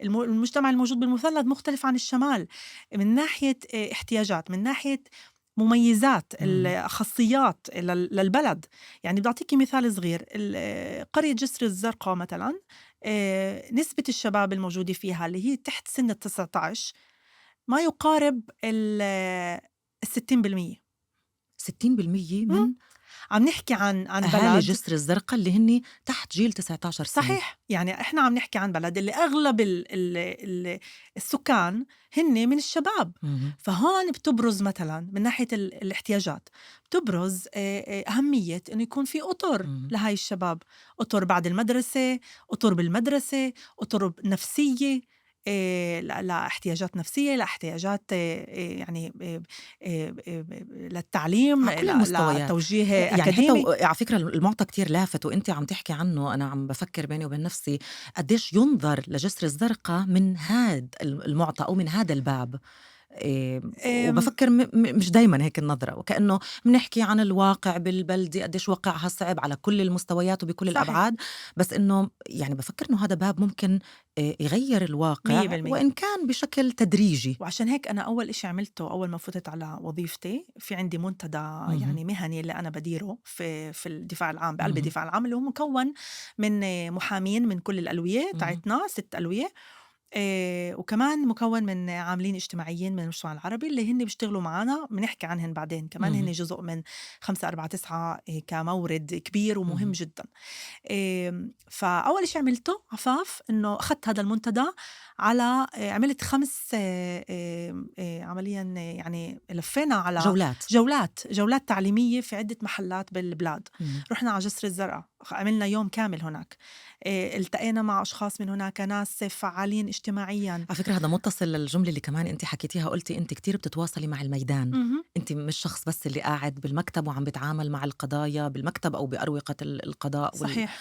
المجتمع الموجود بالمثلث مختلف عن الشمال من ناحية احتياجات، من ناحية مميزات اهم. الخاصيات للبلد. يعني بدي أعطيكي مثال صغير، قرية جسر الزرقاء مثلا نسبة الشباب الموجودة فيها اللي هي تحت سن 19 ما يقارب 60%. 60% مم. من عم نحكي عن أهالي بلد جسر الزرقا اللي هن تحت جيل 19 سنة. صحيح. يعني إحنا عم نحكي عن بلد اللي أغلب السكان هن من الشباب. اهم. فهون بتبرز مثلا من ناحية الاحتياجات بتبرز أهمية إنه يكون في أطر اهم. لهاي الشباب، أطر بعد المدرسة، أطر بالمدرسة، أطر نفسية لاحتياجات نفسية، لاحتياجات يعني للتعليم، على كل المستويات. لتوجيه يعني حتى أكاديمي. على فكرة المعطى كتير لافت وأنتِ عم تحكي عنه، أنا عم بافكّر بيني وبين نفسي قديش يُنظر لجسر الزرقا من هاد المعطى أو من هذا الباب. آمم وبافكّر مش دايمًا هيك النظرة، وكأنه بنحكي عن الواقع بالبلدة قديش واقعها صعب على كل المستويات وبكل صحيح. الأبعاد، بس إنه يعني بافكّر إنه هذا باب ممكن يغيّر الواقع 100%. وإن كان بشكل تدريجي. وعشان هيك أنا أول إشي عملته أول ما فتت على وظيفتي، في عندي منتدى اهم. يعني مهني اللي أنا بديره في الدفاع العام، بقلب اهم. الدفاع العام اللي هو مكون من محامين من كل الألوية اهم. تاعتنا 6 ألوية، وكمان مكون من عاملين اجتماعيين من المجتمع العربي اللي هن بيشتغلوا معنا، بنحكي عنهن بعدين كمان، هن اهم. جزء من 549 كمورد كبير ومهم اهم. جدا. فأول إشي عملته عفاف إنه أخذت هذا المنتدى على عملت 5 عمليًا يعني لفينا على جولات. جولات تعليمية في عدة محلات بالبلاد. اهم. رُحنا على جسر الزرقا، عملنا يوم كامل هناك، التقينا مع أشخاص من هناك، ناس فعّالين اجتماعيًا. على فكرة هذا مُتصل للجملة اللي كمان أنتِ حكيتيها، قُلتِ أنتِ كتير بتتواصلي مع الميدان، اهم. أنتِ مش شخص بس اللي قاعد بالمكتب وعم بيتعامل مع القضايا بالمكتب أو بأروقة القضاء صحيح.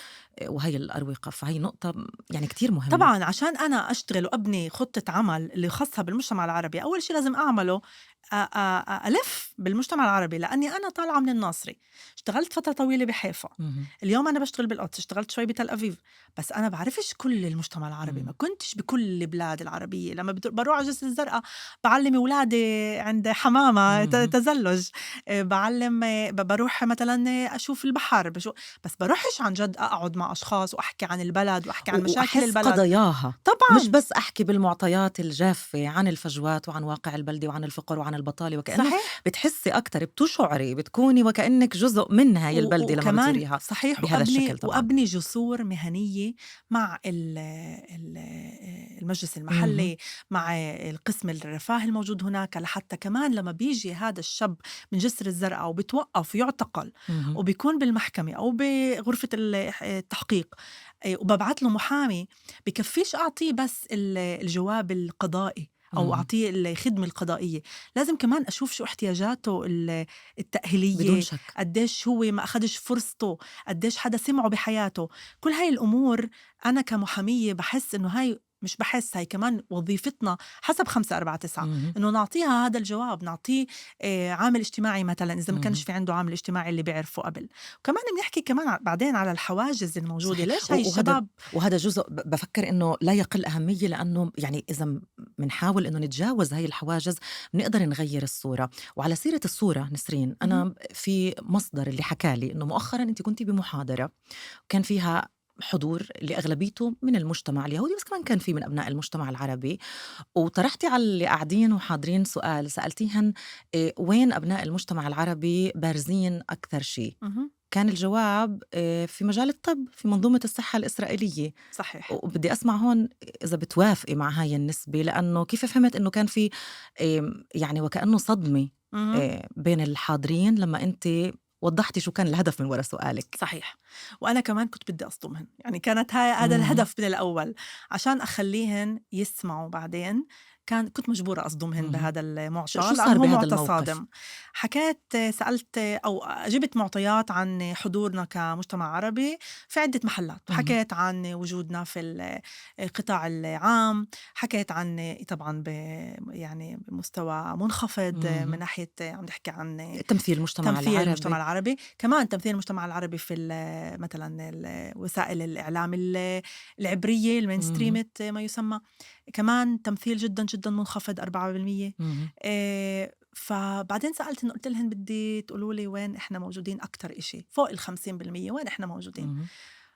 وهي الأروقة، فهي نقطة يعني كتير مهمة. طبعًا عشان أنا أشتغل وأبني خطة عمل اللي خاصة بالمجتمع العربي، أول شي لازم أعمله ألف بالمجتمع العربي، لأني أنا طالعة من الناصري، اشتغلت فترة طويلة بحيفا، اهم. اليوم أنا باشتغل بالقدس، اشتغلت شوي بتل أبيب، بس أنا بعرفش كل المجتمع العربي، ما إمم. كنتش بكل البلاد العربية. لما بروح على جسر الزرقاء بعلم أولادي عند حمامة اهم. تزلج، بعلم، بروح مثلا أشوف البحر، بس بروحش عن جد أقعد مع أشخاص وأحكي عن البلد وأحكي عن مشاكل وأحس البلد. قضاياها، مش طبعا بس أحكي بالمعطيات الجافة عن الفجوات وعن واقع البلدة وعن الفقر وعن البطالة، وكأنه صحيح. بتحسّي أكتر، بتشعري، بتكوني وكأنِك جزء من هاي البلدة لمّا وكمان بتزوريها صحيح، بهذا الشكل طبعًا. وأبني جسور مهنية مع المجلس اهم. المحلي، مع القسم الرفاه الموجود هناك، لحتى كمان لما بيجي هذا الشاب من جسر الزرقاء وبتوقف ويعتقل اهم. وبيكون بالمحكمة أو بغرفة التحقيق، وببعت له محامي، بكفيش أعطيه بس الجواب القضائي أو اهم. أعطيه الخدمة القضائية، لازم كمان أشوف شو احتياجاته بدون التأهيلية، شك. قديش هو ما أخدش فرصته، قديش حدا سمعه بحياته. كل هاي الأمور أنا كمحامية بحس إنه هاي، مش بحس، هاي كمان وظيفتنا حسب 5-4-9، اهم. إنه نعطيها هذا الجواب، نعطيه عامل اجتماعي مثلا إذا ما كانش اهم. في عنده عامل اجتماعي اللي بيعرفه قبل. وكمان بنحكي كمان بعدين على الحواجز الموجودة، صحيح. ليش هاي وهذا الشباب. جزء بافكّر إنه لا يقل أهمية، لأنه يعني إذا منحاول إنه نتجاوز هاي الحواجز بنقدر نغيّر الصورة. وعلى سيرة الصورة نسرين، مهم. أنا في مصدر اللي حكى لي إنه مؤخرًا أنتِ كنتِ بمحاضرة كان فيها حضور اللي أغلبيته من المجتمع اليهودي، بس كمان كان في من أبناء المجتمع العربي، وطرحتِ على اللي قاعدين وحاضرين سؤال، سألتيهن وين أبناء المجتمع العربي بارزين أكثر شي؟ مهم. كان الجواب في مجال الطب، في منظومة الصحة الإسرائيلية. صحيح. وبدي أسمع هون إذا بتوافقي مع هاي النسبة، لأنه كيف فهمت إنه كان في يعني وكأنه صدمة مهم. بين الحاضرين لمّا أنتِ وضّحتِ شو كان الهدف من ورا سؤالِك. صحيح. وأنا كمان كنت بدي أصدمهن، يعني كانت هذا اهم. الهدف من الأول، عشان أخليهن يسمعوا بعدين. كنت مجبورة أصدمهن اهم. بهذا المعطى شو صار لأنه هو بهذا معطى الموقف؟ صادم. حكيت، سألت أو جبت معطيات عن حضورنا كمجتمع عربي في عدة محلات، اهم. حكيت عن وجودنا في القطاع العام، حكيت عن طبعا يعني بمستوى منخفض من اهم. ناحية، عم نحكي عن تمثيل المجتمع تمثيل المجتمع العربي. العربي، كمان تمثيل المجتمع العربي في مثلا وسائل الإعلام العبرية اهم. المينستريمت ما يسمى، كمان تمثيل جدا جدا منخفض 4%. اهم. فبعدين سألتهم، قلت لهم بدي تقولوا لي وين إحنا موجودين أكتر إشي فوق 50%، وين إحنا موجودين. اهم.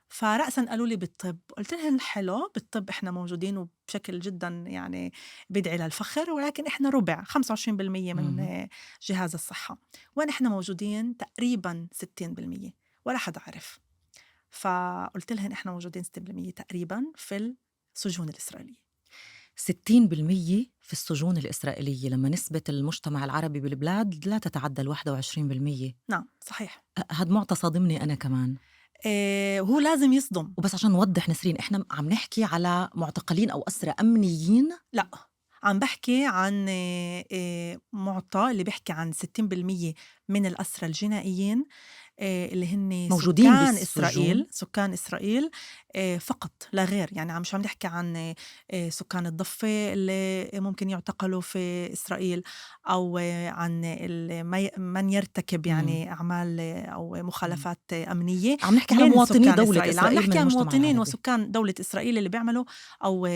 فرأسا قالوا لي بالطب، قلت لهم حلو، بالطب إحنا موجودين وبشكل جدا يعني بدعي للفخر، ولكن إحنا ربع 25% من اهم. جهاز الصحة. وين إحنا موجودين؟ تقريبا 60%، ولا حدا عرف. فقلت لهم إحنا موجودين 60% تقريبا في السجون الإسرائيلية. 60% في السجون الإسرائيلية، لمّا نسبة المجتمع العربي بالبلاد لا تتعدى ال21%. نعم صحيح. هاد معطى صادمني أنا كمان. وهو لازم يصدم. وبس عشان نوضّح نسرين، إحنا عم نحكي على معتقلين أو أسرى أمنيين. لأ، عم باحكي عن مُعطى اللي بيحكي عن 60% من الأسرى الجنائيين، اللي هن موجودين سكان بالسجون. إسرائيل، سكان إسرائيل فقط لا غير. يعني مش عم نحكي عن سكان الضفة اللي ممكن يُعتقلوا في إسرائيل، أو عن من يرتكب إمم. يعني أعمال أو إمم. مخالفات أمنية عم نحكي على من مواطني سكان دولة إسرائيل. عم إسرائيل من نحكي عن المجتمع مواطنين العربي. وسكان دولة إسرائيل اللي بيعملوا أو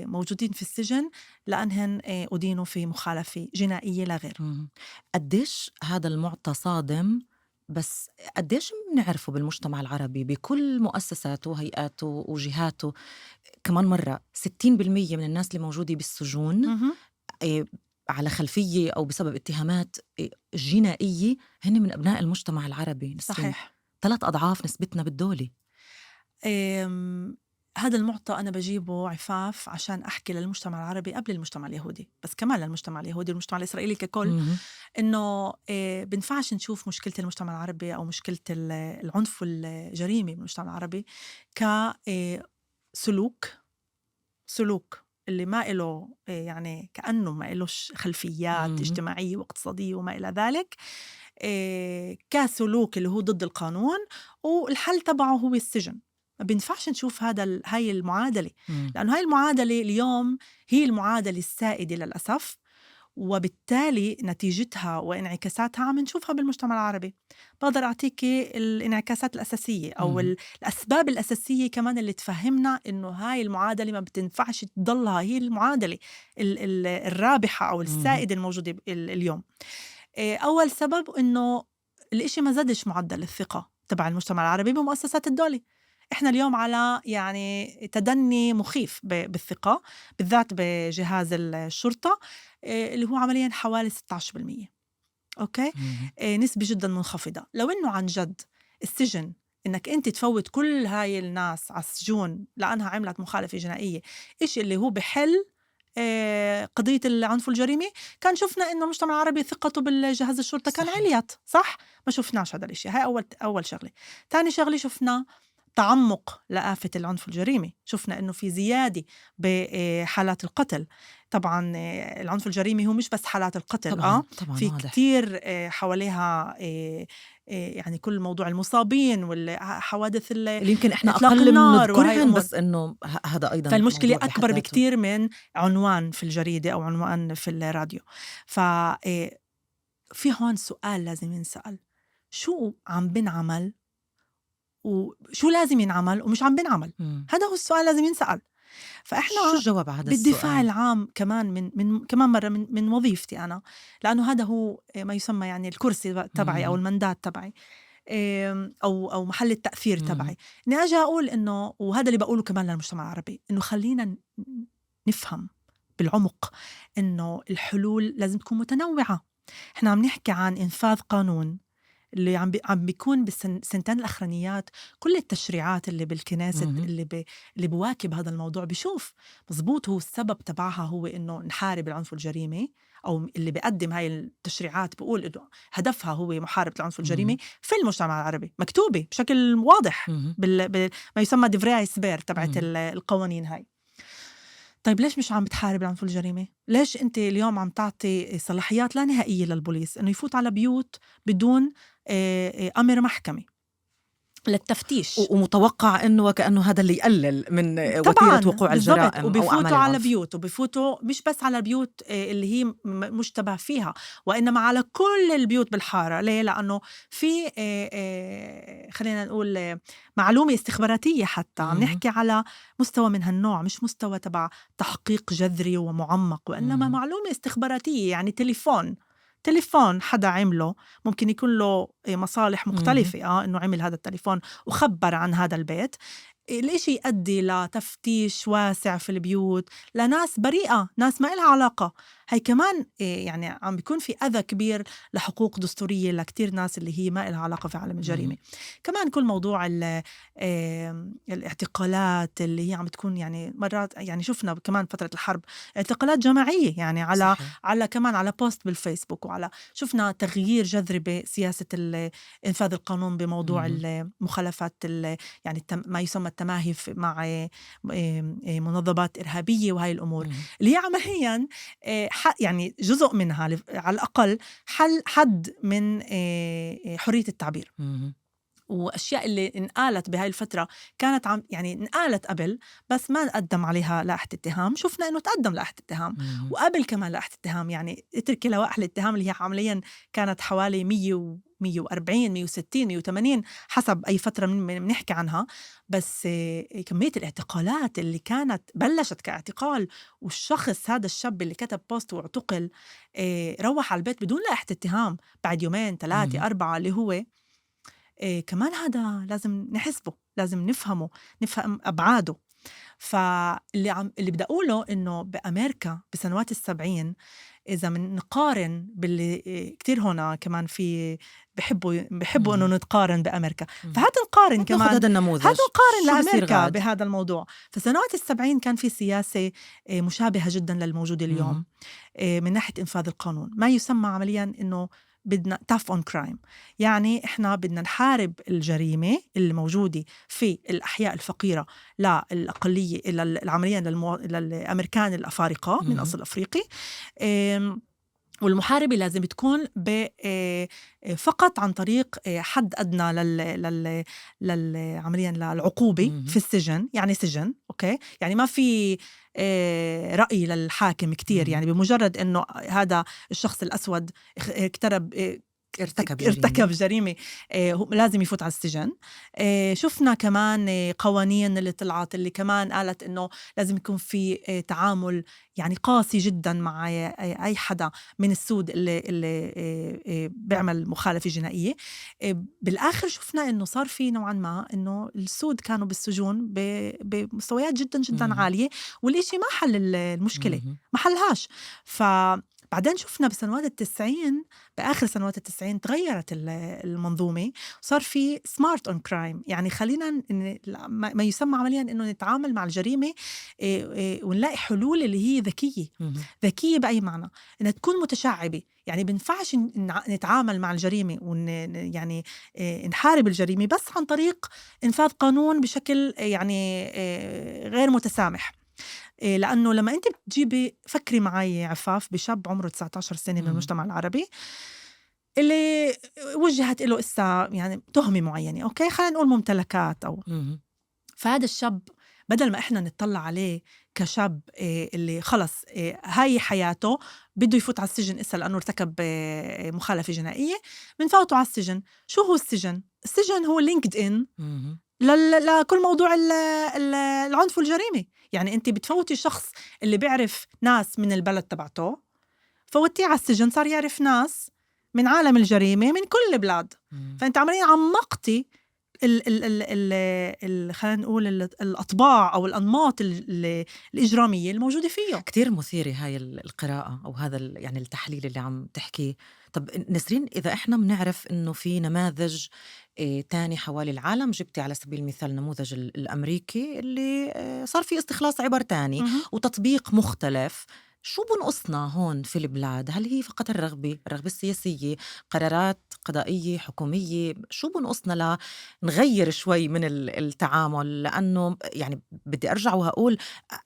موجودين في السجن لأنهن أُدينوا في مخالفة جنائية لا غير. اهم. قديش هذا المُعطى صادم، بس قديش بنعرفه بالمجتمع العربي بكل مؤسساته وهيئاته وجهاته. كمان مرّة 60% من الناس اللي موجودة بالسجون اهم. آآ على خلفية أو بسبب اتهامات جنائية هن من أبناء المجتمع العربي نسرين. صحيح. 3 أضعاف نسبتنا بالدولة. آمم هذا المُعطى أنا باجيبه عفاف عشان أحكي للمجتمع العربي قبل المجتمع اليهودي، بس كمان للمجتمع اليهودي والمجتمع الإسرائيلي ككل، اهم. إنه بينفعش نشوف مشكلة المجتمع العربي أو مشكلة العنف والجريمة بالمجتمع العربي ك سلوك سلوك اللي ما إله يعني كأنه ما إلوش خلفيات اهم. اجتماعية واقتصادية وما إلى ذلك، كسلوك اللي هو ضد القانون، والحل تبعه هو السجن. ما بينفعش نشوف هاي المعادلة، إمم. لأنه هاي المعادلة اليوم هي المعادلة السائدة للأسف، وبالتالي نتيجتها وانعكاساتها عم نشوفها بالمجتمع العربي. بقدر أعطيك الانعكاسات الأساسية أو الأسباب الأساسية كمان اللي تفهمنا إنه هاي المعادلة ما بتنفعش تضلها هي المعادلة الرابحة أو السائدة الموجودة اليوم. أول سبب إنه الإشي ما زادش معدل الثقة تبع المجتمع العربي بمؤسسات الدولة. إحنا اليوم على يعني تدني مخيف بالثقة، بالذات بجهاز الشرطة اللي هو عمليا حوالي 16%. أوكي؟ نسبة جدا منخفضة. لو إنه عن جد السجن إنك أنت تفوت كل هاي الناس على السجون لأنها عملت مخالفة جنائية، إيش اللي هو بحل قضية العنف والجريمة، كان شفنا إنه المجتمع العربي ثقته بالجهاز الشرطة كان عليت، صح؟ ما شفناش هذا الإشي. هاي أول شغلة. تاني شغلة، شفنا تعمق لآفة العنف والجريمة. شفنا إنه في زيادة بحالات القتل. طبعا العنف الجريمي هو مش بس حالات القتل، طبعاً في واضح. كتير حواليها يعني كل موضوع المصابين والحوادث اللي يمكن إحنا إطلاق أقل من النار وهي نذكرهن، الأمور. بس إنه هذا أيضاً فالمشكلة موضوع بحد أكبر ذاته. بكتير من عنوان في الجريدة أو عنوان في الراديو. في هون سؤال لازم ينسأل: شو عم بنعمل وشو لازم ينعمل ومش عم بنعمل؟ هذا هو السؤال لازم ينسأل. فإحنا شو الجواب على هذا بالدفاع السؤال؟ العام كمان من كمان مرة من وظيفتي أنا، لأنه هذا هو ما يسمى يعني الكرسي تبعي أو المندات تبعي، أو محل التأثير تبعي، إني أجي أقول إنه، وهذا اللي بقوله كمان للمجتمع العربي، إنه خلينا نفهم بالعمق إنه الحلول لازم تكون متنوعة. إحنا عم نحكي عن إنفاذ قانون اللي عم بيكون بالسنتين الأخرانيات. كل التشريعات اللي بالكنيسة اللي بواكب هذا الموضوع بيشوف مزبوط هو السبب تبعها هو إنه نحارب العنف والجريمة، أو اللي بيقدم هاي التشريعات بيقول إنه هدفها هو محاربة العنف والجريمة في المجتمع العربي، مكتوبة بشكل واضح ما يسمى ديفري سبير تبعت القوانين هاي. طيب ليش مش عم بتحارب العنف والجريمة؟ ليش أنت اليوم عم تعطي صلاحيات لا نهائية للبوليس إنه يفوت على بيوت بدون أمر محكمة للتفتيش؟ ومتوقع إنه وكأنه هذا اللي يقلل من وتيرة وقوع بالضبط. الجرائم أو أعمال وبيفوتوا على العنف. بيوت، وبيفوتوا مش بس على بيوت اللي هي مشتبه فيها، وإنما على كل البيوت بالحارة. ليه؟ لأنه في خلينا نقول معلومة استخباراتية حتى عم نحكي على مستوى من هالنوع، مش مستوى تبع تحقيق جذري ومعمق، وإنما معلومة استخباراتية. يعني تليفون حدا عمله، ممكن يكون له مصالح مختلفة إنه عمل هذا التليفون وخبر عن هذا البيت. الإشي يؤدي لتفتيش واسع في البيوت لناس بريئة، ناس ما إلها علاقة. هاي كمان يعني عم بيكون في أذى كبير لحقوق دستورية لكتير ناس اللي هي ما إلها علاقة في عالم الجريمة. كمان كل موضوع الاعتقالات اللي هي عم تكون يعني مرات، يعني شفنا كمان فترة الحرب اعتقالات جماعية، يعني على كمان على بوست بالفيسبوك، وعلى شفنا تغيير جذري بسياسة إنفاذ القانون بموضوع المخالفات يعني ما يسمى التماهي مع منظمات إرهابية وهاي الأمور اللي هي عمليا يعني جزء منها على الأقل حد من حرية التعبير. وأشياء اللي انقالت بهاي الفترة كانت يعني انقالت قبل، بس ما قدم عليها لائحة اتهام. شفنا إنه تقدم لائحة اتهام، وقبل كمان لائحة اتهام، يعني اتركي لوائح الاتهام اللي هي عمليا كانت حوالي 140 160 180 حسب أي فترة بنحكي عنها. بس كمية الاعتقالات اللي كانت بلشت كاعتقال، والشخص هذا الشاب اللي كتب بوست واعتقل روح على البيت بدون لائحة اتهام بعد يومين 3 4 اللي هو كمان هذا لازم نحسبه، لازم نفهم أبعاده. اللي بدي أقوله إنه بأمريكا بسنوات 70، إذا من نقارن باللي كتير هنا كمان في بحبوا إنه نتقارن بأمريكا، فهذا نقارن كمان هذا النموذج، هذا نقارن شو لأمريكا بهذا الموضوع. فسنوات 70 كان في سياسة مشابهة جدا للموجود اليوم من ناحية إنفاذ القانون، ما يسمى عمليا إنه بدنا tough on crime. يعني إحنا بدنا نحارب الجريمة الموجودة في الأحياء الفقيرة للأقلية عمليا للأمريكان الأفارقة من أصل أفريقي، والمحاربة لازم تكون فقط عن طريق حد أدنى عمليا للعقوبة في السجن، يعني سجن، أوكي، يعني ما في رأي للحاكم كتير، يعني بمجرد إنه هذا الشخص الأسود ارتكب جريمة لازم يفوت على السجن. شفنا كمان قوانين اللي طلعت اللي كمان قالت إنه لازم يكون في تعامل يعني قاسي جدا مع أي حدا من السود اللي بيعمل مخالفة جنائية. بالآخر شفنا إنه صار في نوعا ما إنه السود كانوا بالسجون بمستويات جدا جدا عالية، والإشي ما حل المشكلة، ما حلهاش. بعدين شفنا بسنوات التسعين، بآخر سنوات التسعين تغيرت المنظومة، صار في smart on crime، يعني خلينا ما يسمى عمليا إنه نتعامل مع الجريمة ونلاقي حلول اللي هي ذكية بأي معنى، إنها تكون متشعبة. يعني بنفعش نتعامل مع الجريمة يعني نحارب الجريمة بس عن طريق إنفاذ قانون بشكل يعني غير متسامح. لأنه لما أنت بتجيبي، فكري معي عفاف بشاب عمره 19 سنة من المجتمع العربي اللي وجهت له يعني تهمة معينة، أوكي، خلينا نقول ممتلكات أو فهذا الشاب بدل ما إحنا نطلع عليه كشاب اللي خلص هاي حياته بده يفوت على السجن إسا لأنه ارتكب مخالفة جنائية، بنفوته على السجن. شو هو السجن؟ السجن هو لينكد إن لكل موضوع العنف والجريمة. يعني أنت بتفوتي شخص اللي بيعرف ناس من البلد تبعته، فوتيه على السجن، صار يعرف ناس من عالم الجريمة من كل البلاد. فأنت عمليا عمقتي خلينا نقول الأطباع أو الأنماط الإجرامية الموجودة فيه. كتير مثيرة هاي القراءة أو هذا يعني التحليل اللي عم تحكيه. طب نسرين، إذا إحنا بنعرف إنه في نماذج تاني حوالي العالم، جبتي على سبيل المثال نموذج الأمريكي اللي صار في استخلاص عبر تاني وتطبيق مختلف، شو بنقصنا هون في البلاد؟ هل هي فقط الرغبة السياسية، قرارات قضائية حكومية؟ شو بنقصنا لنغير شوي من التعامل؟ لأنه يعني بدي أرجع وهقول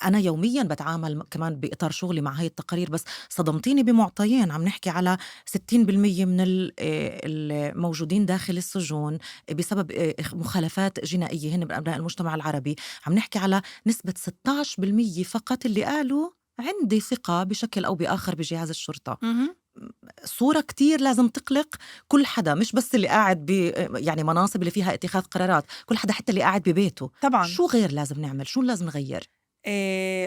أنا يومياً بتعامل كمان بإطار شغلي مع هاي التقارير، بس صدمتيني بمعطيين. عم نحكي على 60% من الموجودين داخل السجون بسبب مخالفات جنائية هن من أبناء المجتمع العربي. عم نحكي على نسبة 16% فقط اللي قالوا عندي ثقة بشكل أو بآخر بجهاز الشرطة. صورة كتير لازم تقلق كل حدا، مش بس اللي قاعد يعني مناصب اللي فيها اتخاذ قرارات، كل حدا حتى اللي قاعد ببيته. طبعاً شو غير لازم نعمل؟ شو لازم نغير؟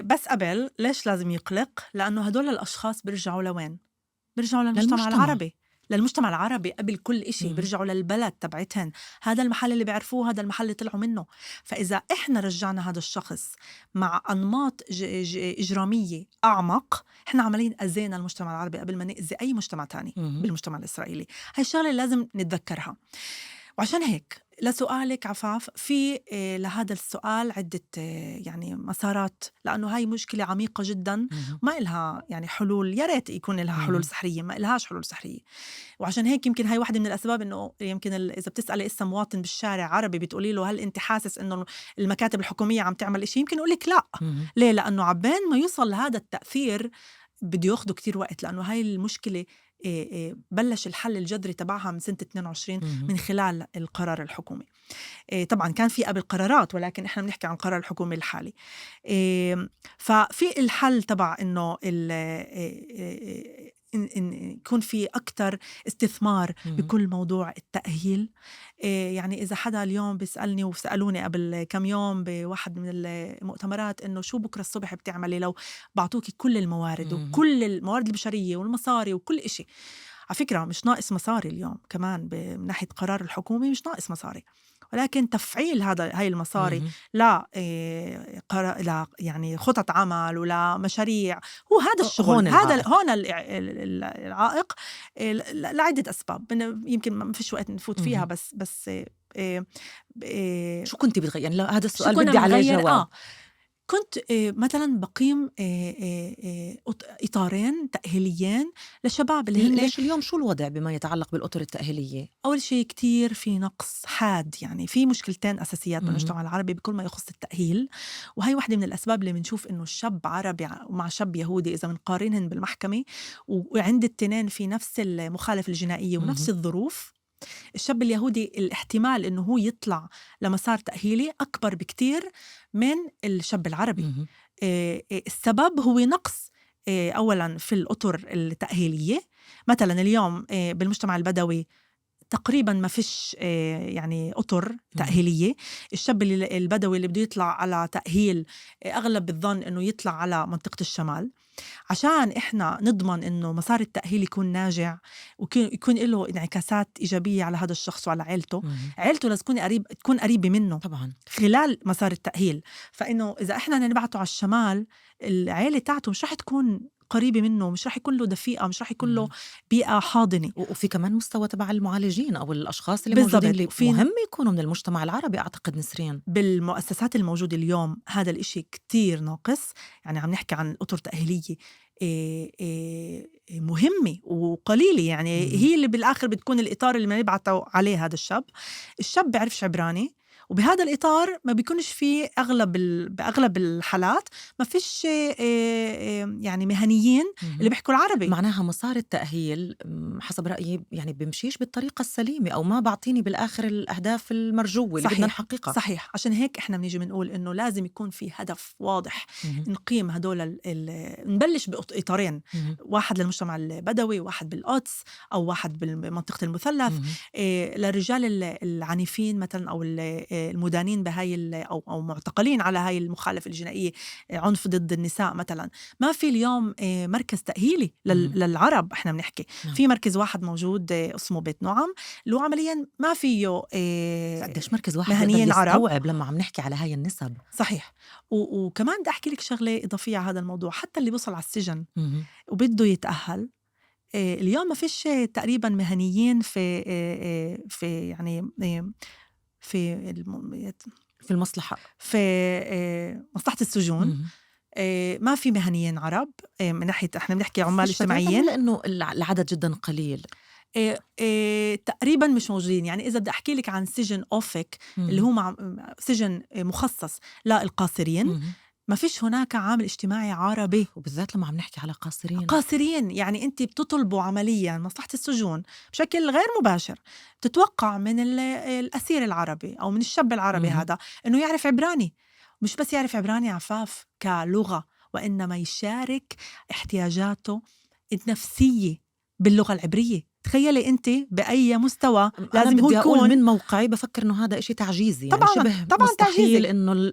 بس قبل ليش لازم يقلق؟ لأنه هدول الأشخاص بيرجعوا لوين؟ بيرجعوا للمجتمع العربي قبل كل إشي. بيرجعوا للبلد تبعتهن، هذا المحل اللي بيعرفوه، هذا المحل اللي طلعوا منه. فإذا إحنا رجعنا هذا الشخص مع أنماط إجرامية أعمق، إحنا عملين أذينا المجتمع العربي قبل ما نأذي أي مجتمع تاني بالمجتمع الإسرائيلي. هاي الشغلة لازم نتذكرها. وعشان هيك لسؤالك عفاف، في لهذا السؤال عدة يعني مسارات، لأنه هاي مشكلة عميقة جدا ما إلها يعني حلول. يا ريت يكون لها حلول سحرية، ما إلهاش حلول سحرية. وعشان هيك يمكن هاي واحدة من الأسباب إنه يمكن إذا بتسألي إسا مواطن بالشارع عربي بتقولي له هل أنت حاسس إنه المكاتب الحكومية عم تعمل إشي، يمكن يقولك لا. ليه؟ لأنه عبين ما يوصل لهذا التأثير بده ياخده كتير وقت، لأنه هاي المشكلة بلش الحل الجذري تبعها من سنة 22 من خلال القرار الحكومي. طبعا كان في قبل قرارات، ولكن إحنا بنحكي عن قرار الحكومي الحالي. ففي الحل تبع إنه إن يكون في أكتر استثمار بكل موضوع التأهيل. يعني إذا حدا اليوم بيسألني وسألوني قبل كم يوم بواحد من المؤتمرات إنه شو بكرة الصبح بتعملي لو بعطوكي كل الموارد وكل الموارد البشرية والمصاري وكل إشي. على فكرة مش ناقص مصاري اليوم كمان من ناحية قرار الحكومي، مش ناقص مصاري، ولكن تفعيل هاي المصاري لا يعني خطط عمل ولا مشاريع، هو هذا الشغل. هون العائق لعدة أسباب يمكن ما فيش وقت نفوت فيها. بس شو كنتي بتغير؟ يعني هذا السؤال بدي عليه جواب. كنت مثلا بقيم إطارين تأهيليين لشباب اللي هن ليش اليوم شو الوضع بما يتعلق بالأطر التأهيلية؟ أول شيء كتير في نقص حاد، يعني في مشكلتين أساسيات اهم. بالمجتمع العربي بكل ما يخص التأهيل، وهي واحدة من الأسباب اللي بنشوف إنه الشاب عربي مع شاب يهودي إذا بنقارنهن بالمحكمة وعند التنين في نفس المخالفة الجنائية ونفس اهم. الظروف، الشاب اليهودي الاحتمال إنه هو يطلع لمسار تأهيلي أكبر بكتير من الشاب العربي. اهم. السبب هو نقص أولاً في الأطر التأهيلية. مثلاً اليوم بالمجتمع البدوي تقريباً ما فيش يعني أطر اهم. تأهيلية. الشاب البدوي اللي بده يطلع على تأهيل أغلب الظن إنه يطلع على منطقة الشمال، عشان إحنا نضمن إنه مسار التأهيل يكون ناجع ويكون له انعكاسات إيجابية على هذا الشخص وعلى عيلته. اهم. عيلته لازم تكون قريبة منه طبعًا. خلال مسار التأهيل. فإنه إذا إحنا بدنا نبعته على الشمال، العيلة تاعته مش رح تكون قريبة منه، مش رح يكون له دفيقة، مش رح يكون له اهم. بيئة حاضنة. وفي كمان مستوى تبع المعالجين أو الأشخاص اللي موجودين بالضبط. اللي مهم يكونوا من المجتمع العربي أعتقد نسرين. بالمؤسسات الموجودة اليوم هذا الإشي كتير ناقص. يعني عم نحكي عن أطر تأهيلية مهمة وقليلة، يعني اهم. هي اللي بالآخر بتكون الإطار اللي ما نبعته عليه هذا الشاب بيعرفش عبراني، وبهذا الإطار ما بيكونش فيه بأغلب الحالات ما فيش يعني مهنيين اللي اهم. بيحكوا العربي. معناها مسار التأهيل حسب رأيي يعني بيمشيش بالطريقة السليمة أو ما بعطيني بالآخر الأهداف المرجوة اللي بدنا صحيح، نحققها. صحيح. عشان هيك إحنا بنيجي بنقول إنه لازم يكون في هدف واضح اهم. نقيم هدول نبلش بإطارين، اهم. واحد للمجتمع البدوي، واحد بالقدس، أو واحد بمنطقة المثلث. اهم. للرجال العنيفين مثلا أو المدانين بهاي أو معتقلين على هاي المخالفة الجنائية، عنف ضد النساء مثلا. ما في اليوم مركز تأهيلي اهم. للعرب. إحنا بنحكي نعم. في مركز واحد موجود اسمه بيت نعم، اللي هو عمليا ما فيه قديش مركز واحد يقدر مهنيين عرب. يستوعب لمّا عم نحكي على هاي النسب؟ صحيح. وكمان بدي أحكي لك شغلة إضافية على هذا الموضوع. حتى اللي بيوصل على السجن اهم. وبده يتأهل، اليوم ما فيش تقريبا مهنيين في يعني في في المصلحة. في مصلحة السجون. اهم. ما في مهنيين عرب من ناحية إحنا بنحكي عمال فيش فتاة اجتماعيين. والّا إنه العدد جدًا قليل؟ تقريبا مش موجودين. يعني إذا بدي أحكي لك عن سجن أوفك اللي اهم. هو سجن مخصص للقاصرين، اهم. ما فيش هناك عامل اجتماعي عربي. وبالذات لمّا عم نحكي على قاصرين. قاصرين يعني أنت بتطلبوا عمليا مصلحة السجون بشكل غير مباشر، بتتوقع من الأسير العربي أو من الشاب العربي اهم. هذا إنه يعرف عبراني. مش بس يعرف عبراني عفاف كلغة، وإنما يشارك احتياجاته النفسية باللغة العبرية. تخيلي أنت بأي مستوى أنا لازم هو بدي أقول يكون. من موقعي بافكر إنه هذا إشي تعجيزي، يعني طبعا شبه طبعا مستحيل تعجيزي. إنه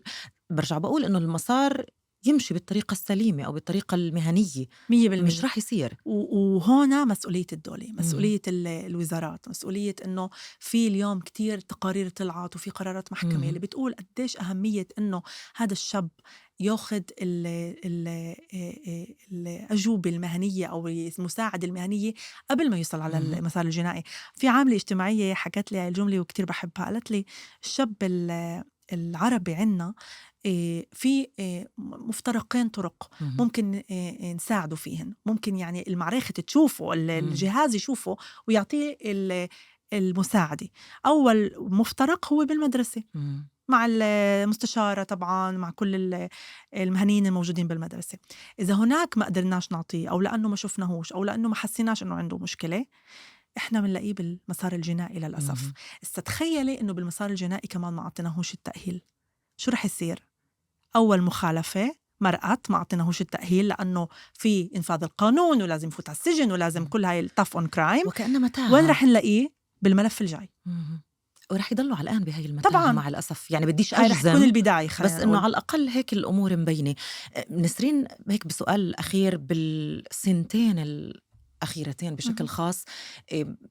بارجع باقول إنه المسار يمشي بالطريقة السليمة أو بالطريقة المهنية، مش 100%. رح يصير. وهنا مسؤولية الدولة، اهم. مسؤولية الوزارات، مسؤولية إنه في اليوم كتير تقارير طلعت وفي قرارات محكمة اللي اهم. بتقول قديش أهمية إنه هذا الشاب ياخد الأجوبة المهنية أو المساعدة المهنية قبل ما يوصل على اهم. المسار الجنائي. في عاملة اجتماعية حكت لي هاي الجملة وكتير بحبها. قالت لي الشاب العربي عنا في مفترقين طرق اهم. ممكن نساعده فيهن. ممكن يعني المعرفة تشوفه، إمم. الجهاز يشوفه ويعطيه المساعدة. أول مفترق هو بالمدرسة إمم. مع المستشارة، طبعا مع كل المهنيين الموجودين بالمدرسة. إذا هناك ما قدرناش نعطيه أو لأنه ما شفناهوش أو لأنه ما حسيناش أنه عنده مشكلة، إحنا بنلاقيه بالمسار الجنائي للأسف. اهم. استتخيلي إنه بالمسار الجنائي كمان ما أعطيناهوش التأهيل، شو رح يصير؟ أول مخالفة مرقت ما أعطيناهوش التأهيل لأنه في إنفاذ القانون ولازم يفوت على السجن ولازم إمم. كل هاي التف اون كرايم. وكأنها وين متاهة. رح نلاقيه؟ بالملف الجاي. اهم. ورح يضلوا على الآن بهاي المتاهة طبعا مع الأسف، يعني بديش هاي رح تكون أجزم، البداية، بس خلينا إنه نقول. على الأقل هيك الأمور مبينة. نسرين هيك بسؤال أخير بالسنتين الأخيرتين بشكل مهم. خاص،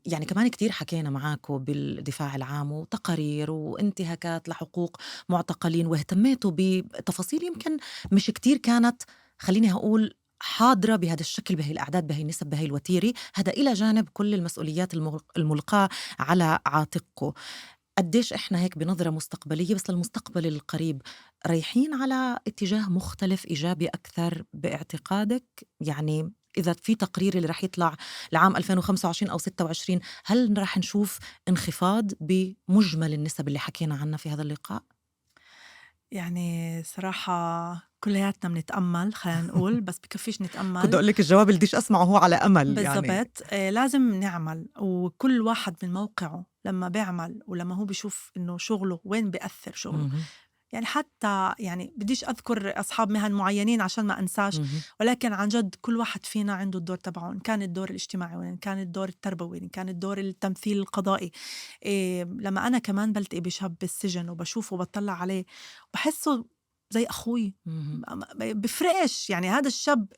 يعني كمان كتير حكينا معاكم بالدفاع العام وتقارير وانتهاكات لحقوق معتقلين، واهتميتوا بتفاصيل يمكن مش كتير كانت، خليني أقول، حاضرة بهذا الشكل بهي الأعداد بهي النسب بهي الوتيرة، هذا إلى جانب كل المسؤوليات الملقاة على عاتقكم. قديش إحنا هيك بنظرة مستقبلية بس للمستقبل القريب رايحين على اتجاه مختلف إيجابي أكثر باعتقادك؟ يعني إذا في تقرير اللي رح يطلع لعام 2025 أو 26 هل رح نشوف انخفاض بمجمل النسب اللي حكينا عنها في هذا اللقاء؟ يعني صراحة كلّياتنا بنتأمّل خلّينا نقول، بس بكفّيش كنت نتأمّل. أقول لِك الجواب اللي بديش أسمعه هو على أمل يعني. بالضبط، لازم نعمل، وكل واحد من موقعه لمّا بيعمل ولمّا هو بيشوف إنه شغله وين بيأثّر شغله. اهم، يعني حتى يعني بديش أذكر أصحاب مهن معيّنين عشان ما أنساش، اهم، ولكن عن جد كل واحد فينا عنده الدور تبعه، إن كان الدور الاجتماعي وإن كان الدور التربوي، إن كان الدور التمثيل القضائي. لمّا أنا كمان بالتقي بشاب بالسجن وباشوفه وباطلّع عليه باحسّه زي أخوي. اهم، ما بيفرقش، يعني هذا الشاب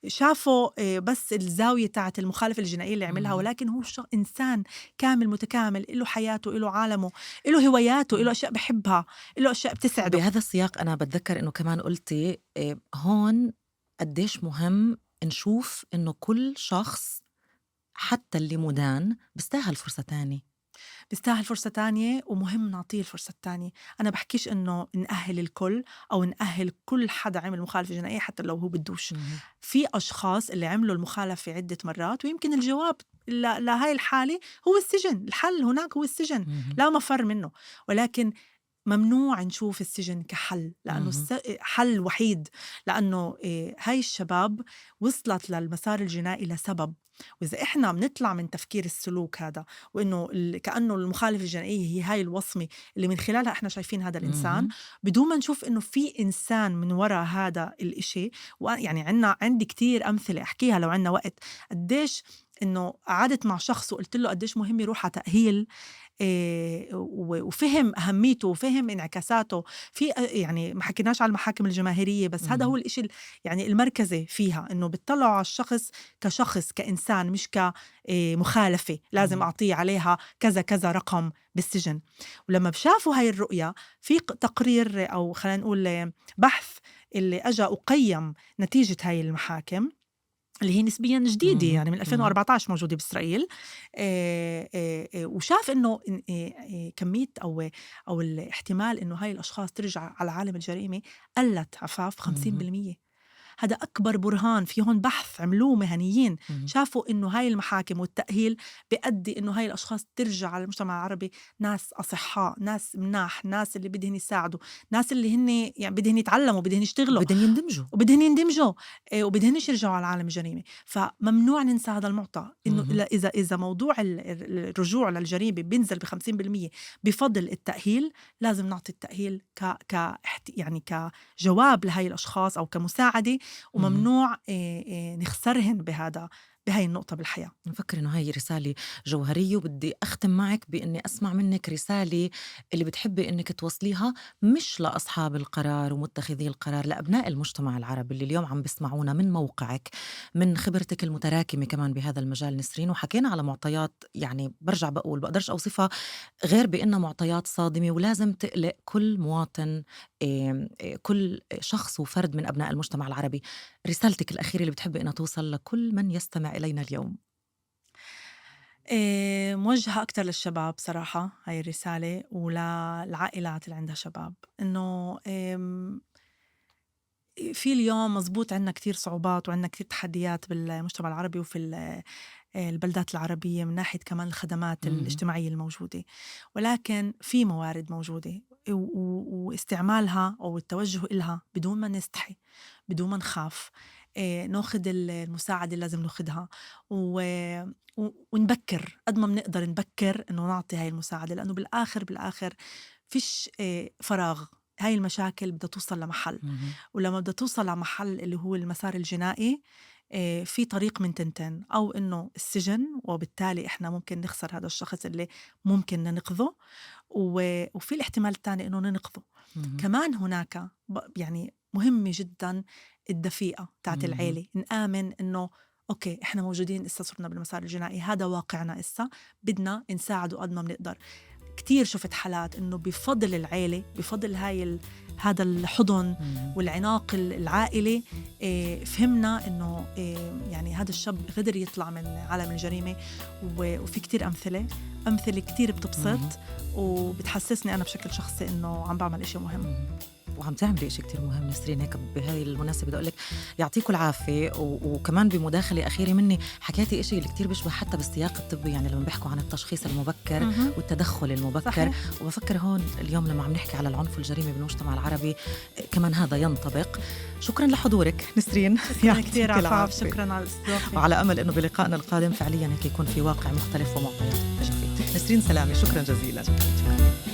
شافه بس الزاوية تاعة المخالفة الجنائية اللي عملها، اهم، ولكن هو إنسان كامل متكامل، إله حياته، إله عالمه، إله هواياته، إله إمم. أشياء بيحبها، إله أشياء بتسعده. وبهذا السياق أنا باتذكّر إنه كمان قُلتِ هون قديش مهم نشوف إنه كل شخص حتى اللي مُدان بيستاهل فرصة تانية. بيستاهل فرصة تانية ومهم نعطيه الفرصة التانية. أنا بحكيش إنه نأهل الكل أو نأهل كل حدا عمل مخالفة جنائية حتى لو هو بدوش. اهم، في أشخاص اللي عملوا المخالفة عدة مرات ويمكن الجواب لهاي الحالة هو السجن. الحل هناك هو السجن، اهم، لا مفر منه. ولكن ممنوع نشوف السجن كحل، لأنه اهم، حل وحيد. لأنه هاي الشباب وصلت للمسار الجنائي لسبب، وإذا إحنا بنطلع من تفكير السلوك هذا وإنه كأنه المخالفة الجنائية هي هاي الوصمة اللي من خلالها إحنا شايفين هذا الإنسان، اهم، بدون ما نشوف إنه في إنسان من وراء هذا الإشي. يعني عندي كتير أمثلة أحكيها لو عنا وقت. قديش إنه قعدت مع شخص وقلت له قديش مهم يروح على تأهيل، وفهم أهميته وفهم انعكاساته في يعني ما حكيناش على المحاكم الجماهيرية، بس هذا هو اهم، الإشي يعني المركزي فيها، إنه بتطلعوا على الشخص كشخص كإنسان، مش كمخالفة لازم إمم، أعطيه عليها كذا كذا رقم بالسجن. ولما بشافوا هاي الرؤية في تقرير أو خلينا نقول بحث اللي أجا وقيم نتيجة هاي المحاكم اللي هي نسبيًا جديدة، اهم، يعني من اهم، 2014 موجودة بإسرائيل. وشاف إنه إن كمية أو الاحتمال إنه هاي الأشخاص ترجع على عالم الجريمة قلّت عفاف اهم، 50%. هذا أكبر برهان. في هون بحث عملوه مهنيين، اهم، شافوا إنه هاي المحاكم والتأهيل بيأدي إنه هاي الأشخاص ترجع على المجتمع العربي ناس أصحاء، ناس مناح، ناس اللي بدهن يساعدوا، ناس اللي هن يعني بدهن يتعلموا، بدهن يشتغلوا، وبدن يندمجوا. وبدهن يندمجوا، وبدهنش يرجعوا على عالم الجريمة. فممنوع ننسى هذا المعطى، إنه اهم، إذا موضوع الرجوع للجريمة بينزل ب50% بفضل التأهيل، لازم نعطي التأهيل يعني كجواب لهاي الأشخاص أو كمساعدة، اهم. وممنوع نخسرهن بهاي النقطة بالحياة. بفكر إنه هاي رسالة جوهرية وبدي أختم معك بإني أسمع منك رسالة اللي بتحبي إنك توصليها مش لأصحاب القرار ومتخذي القرار، لأبناء المجتمع العربي اللي اليوم عم بيسمعونا من موقعك، من خبرتك المتراكمة كمان بهذا المجال نسرين. وحكينا على معطيات يعني برجع بقول بقدرش أوصفها غير بإنها معطيات صادمة ولازم تقلق كل مواطن، كل شخص وفرد من أبناء المجتمع العربي. رسالتك الأخيرة اللي بتحبي إنها توصل لكل من يستمع إلينا اليوم. موجهة أكتر للشباب صراحة هاي الرسالة، وللعائلات اللي عندها شباب، إنه في اليوم مزبوط عنا كتير صعوبات وعنا كتير تحديات بالمجتمع العربي وفي البلدات العربية من ناحية كمان الخدمات اهم، الاجتماعية الموجودة، ولكن في موارد موجودة واستعمالها أو التوجه إلها بدون ما نستحي، بدون ما نخاف، ناخد المساعدة اللي لازم ناخدها، ونبكر قد ما بنقدر نبكر إنه نعطي هاي المساعدة، لأنه بالآخر فيش فراغ. هاي المشاكل بدها توصل لمحل، اهم، ولمّا بدها توصل لمحل اللي هو المسار الجنائي، في طريق من تنتين، أو إنه السجن وبالتالي إحنا ممكن نخسر هذا الشخص اللي ممكن ننقذه، وفي الاحتمال التاني إنه ننقذه. اهم، كمان هناك يعني مهمة جدًا الدفيئة بتاعة اهم، العيلة، نآمن إنه أوكي إحنا موجودين إسا صرنا بالمسار الجنائي، هذا واقعنا إسا، بدنا نساعده قد ما بنقدر. كتير شفت حالات إنه بفضل العيلة، بفضل هذا الحضن والعناق العائلي، فهمنا إنه يعني هذا الشاب قدر يطلع من عالم الجريمة. وفي كتير أمثلة كتير بتبسط وبتحسسني أنا بشكل شخصي إنه عم بعمل إشي مهم. وعم تعملي إشي كتير مهم نسرين. هيك بهاي المناسبة بدي أقول لك يعطيكم العافية. وكمان بمداخلة أخيرة مني حكيتي إشي اللي كتير بيشبه حتى بالسياق الطبي، يعني لما بيحكوا عن التشخيص المبكر والتدخل المبكر. صحيح. وبفكر هون اليوم لما عم نحكي على العنف والجريمة بالمجتمع العربي كمان هذا ينطبق. شكرا لحضورك نسرين. شكرا كتير عفاف، شكرا على الاستضافة، وعلى أمل إنه بلقائنا القادم فعليا هيك يكون في واقع مختلف ومعطيات مختلفة. نسرين سلامة، شكرا جزيلا. شكرا.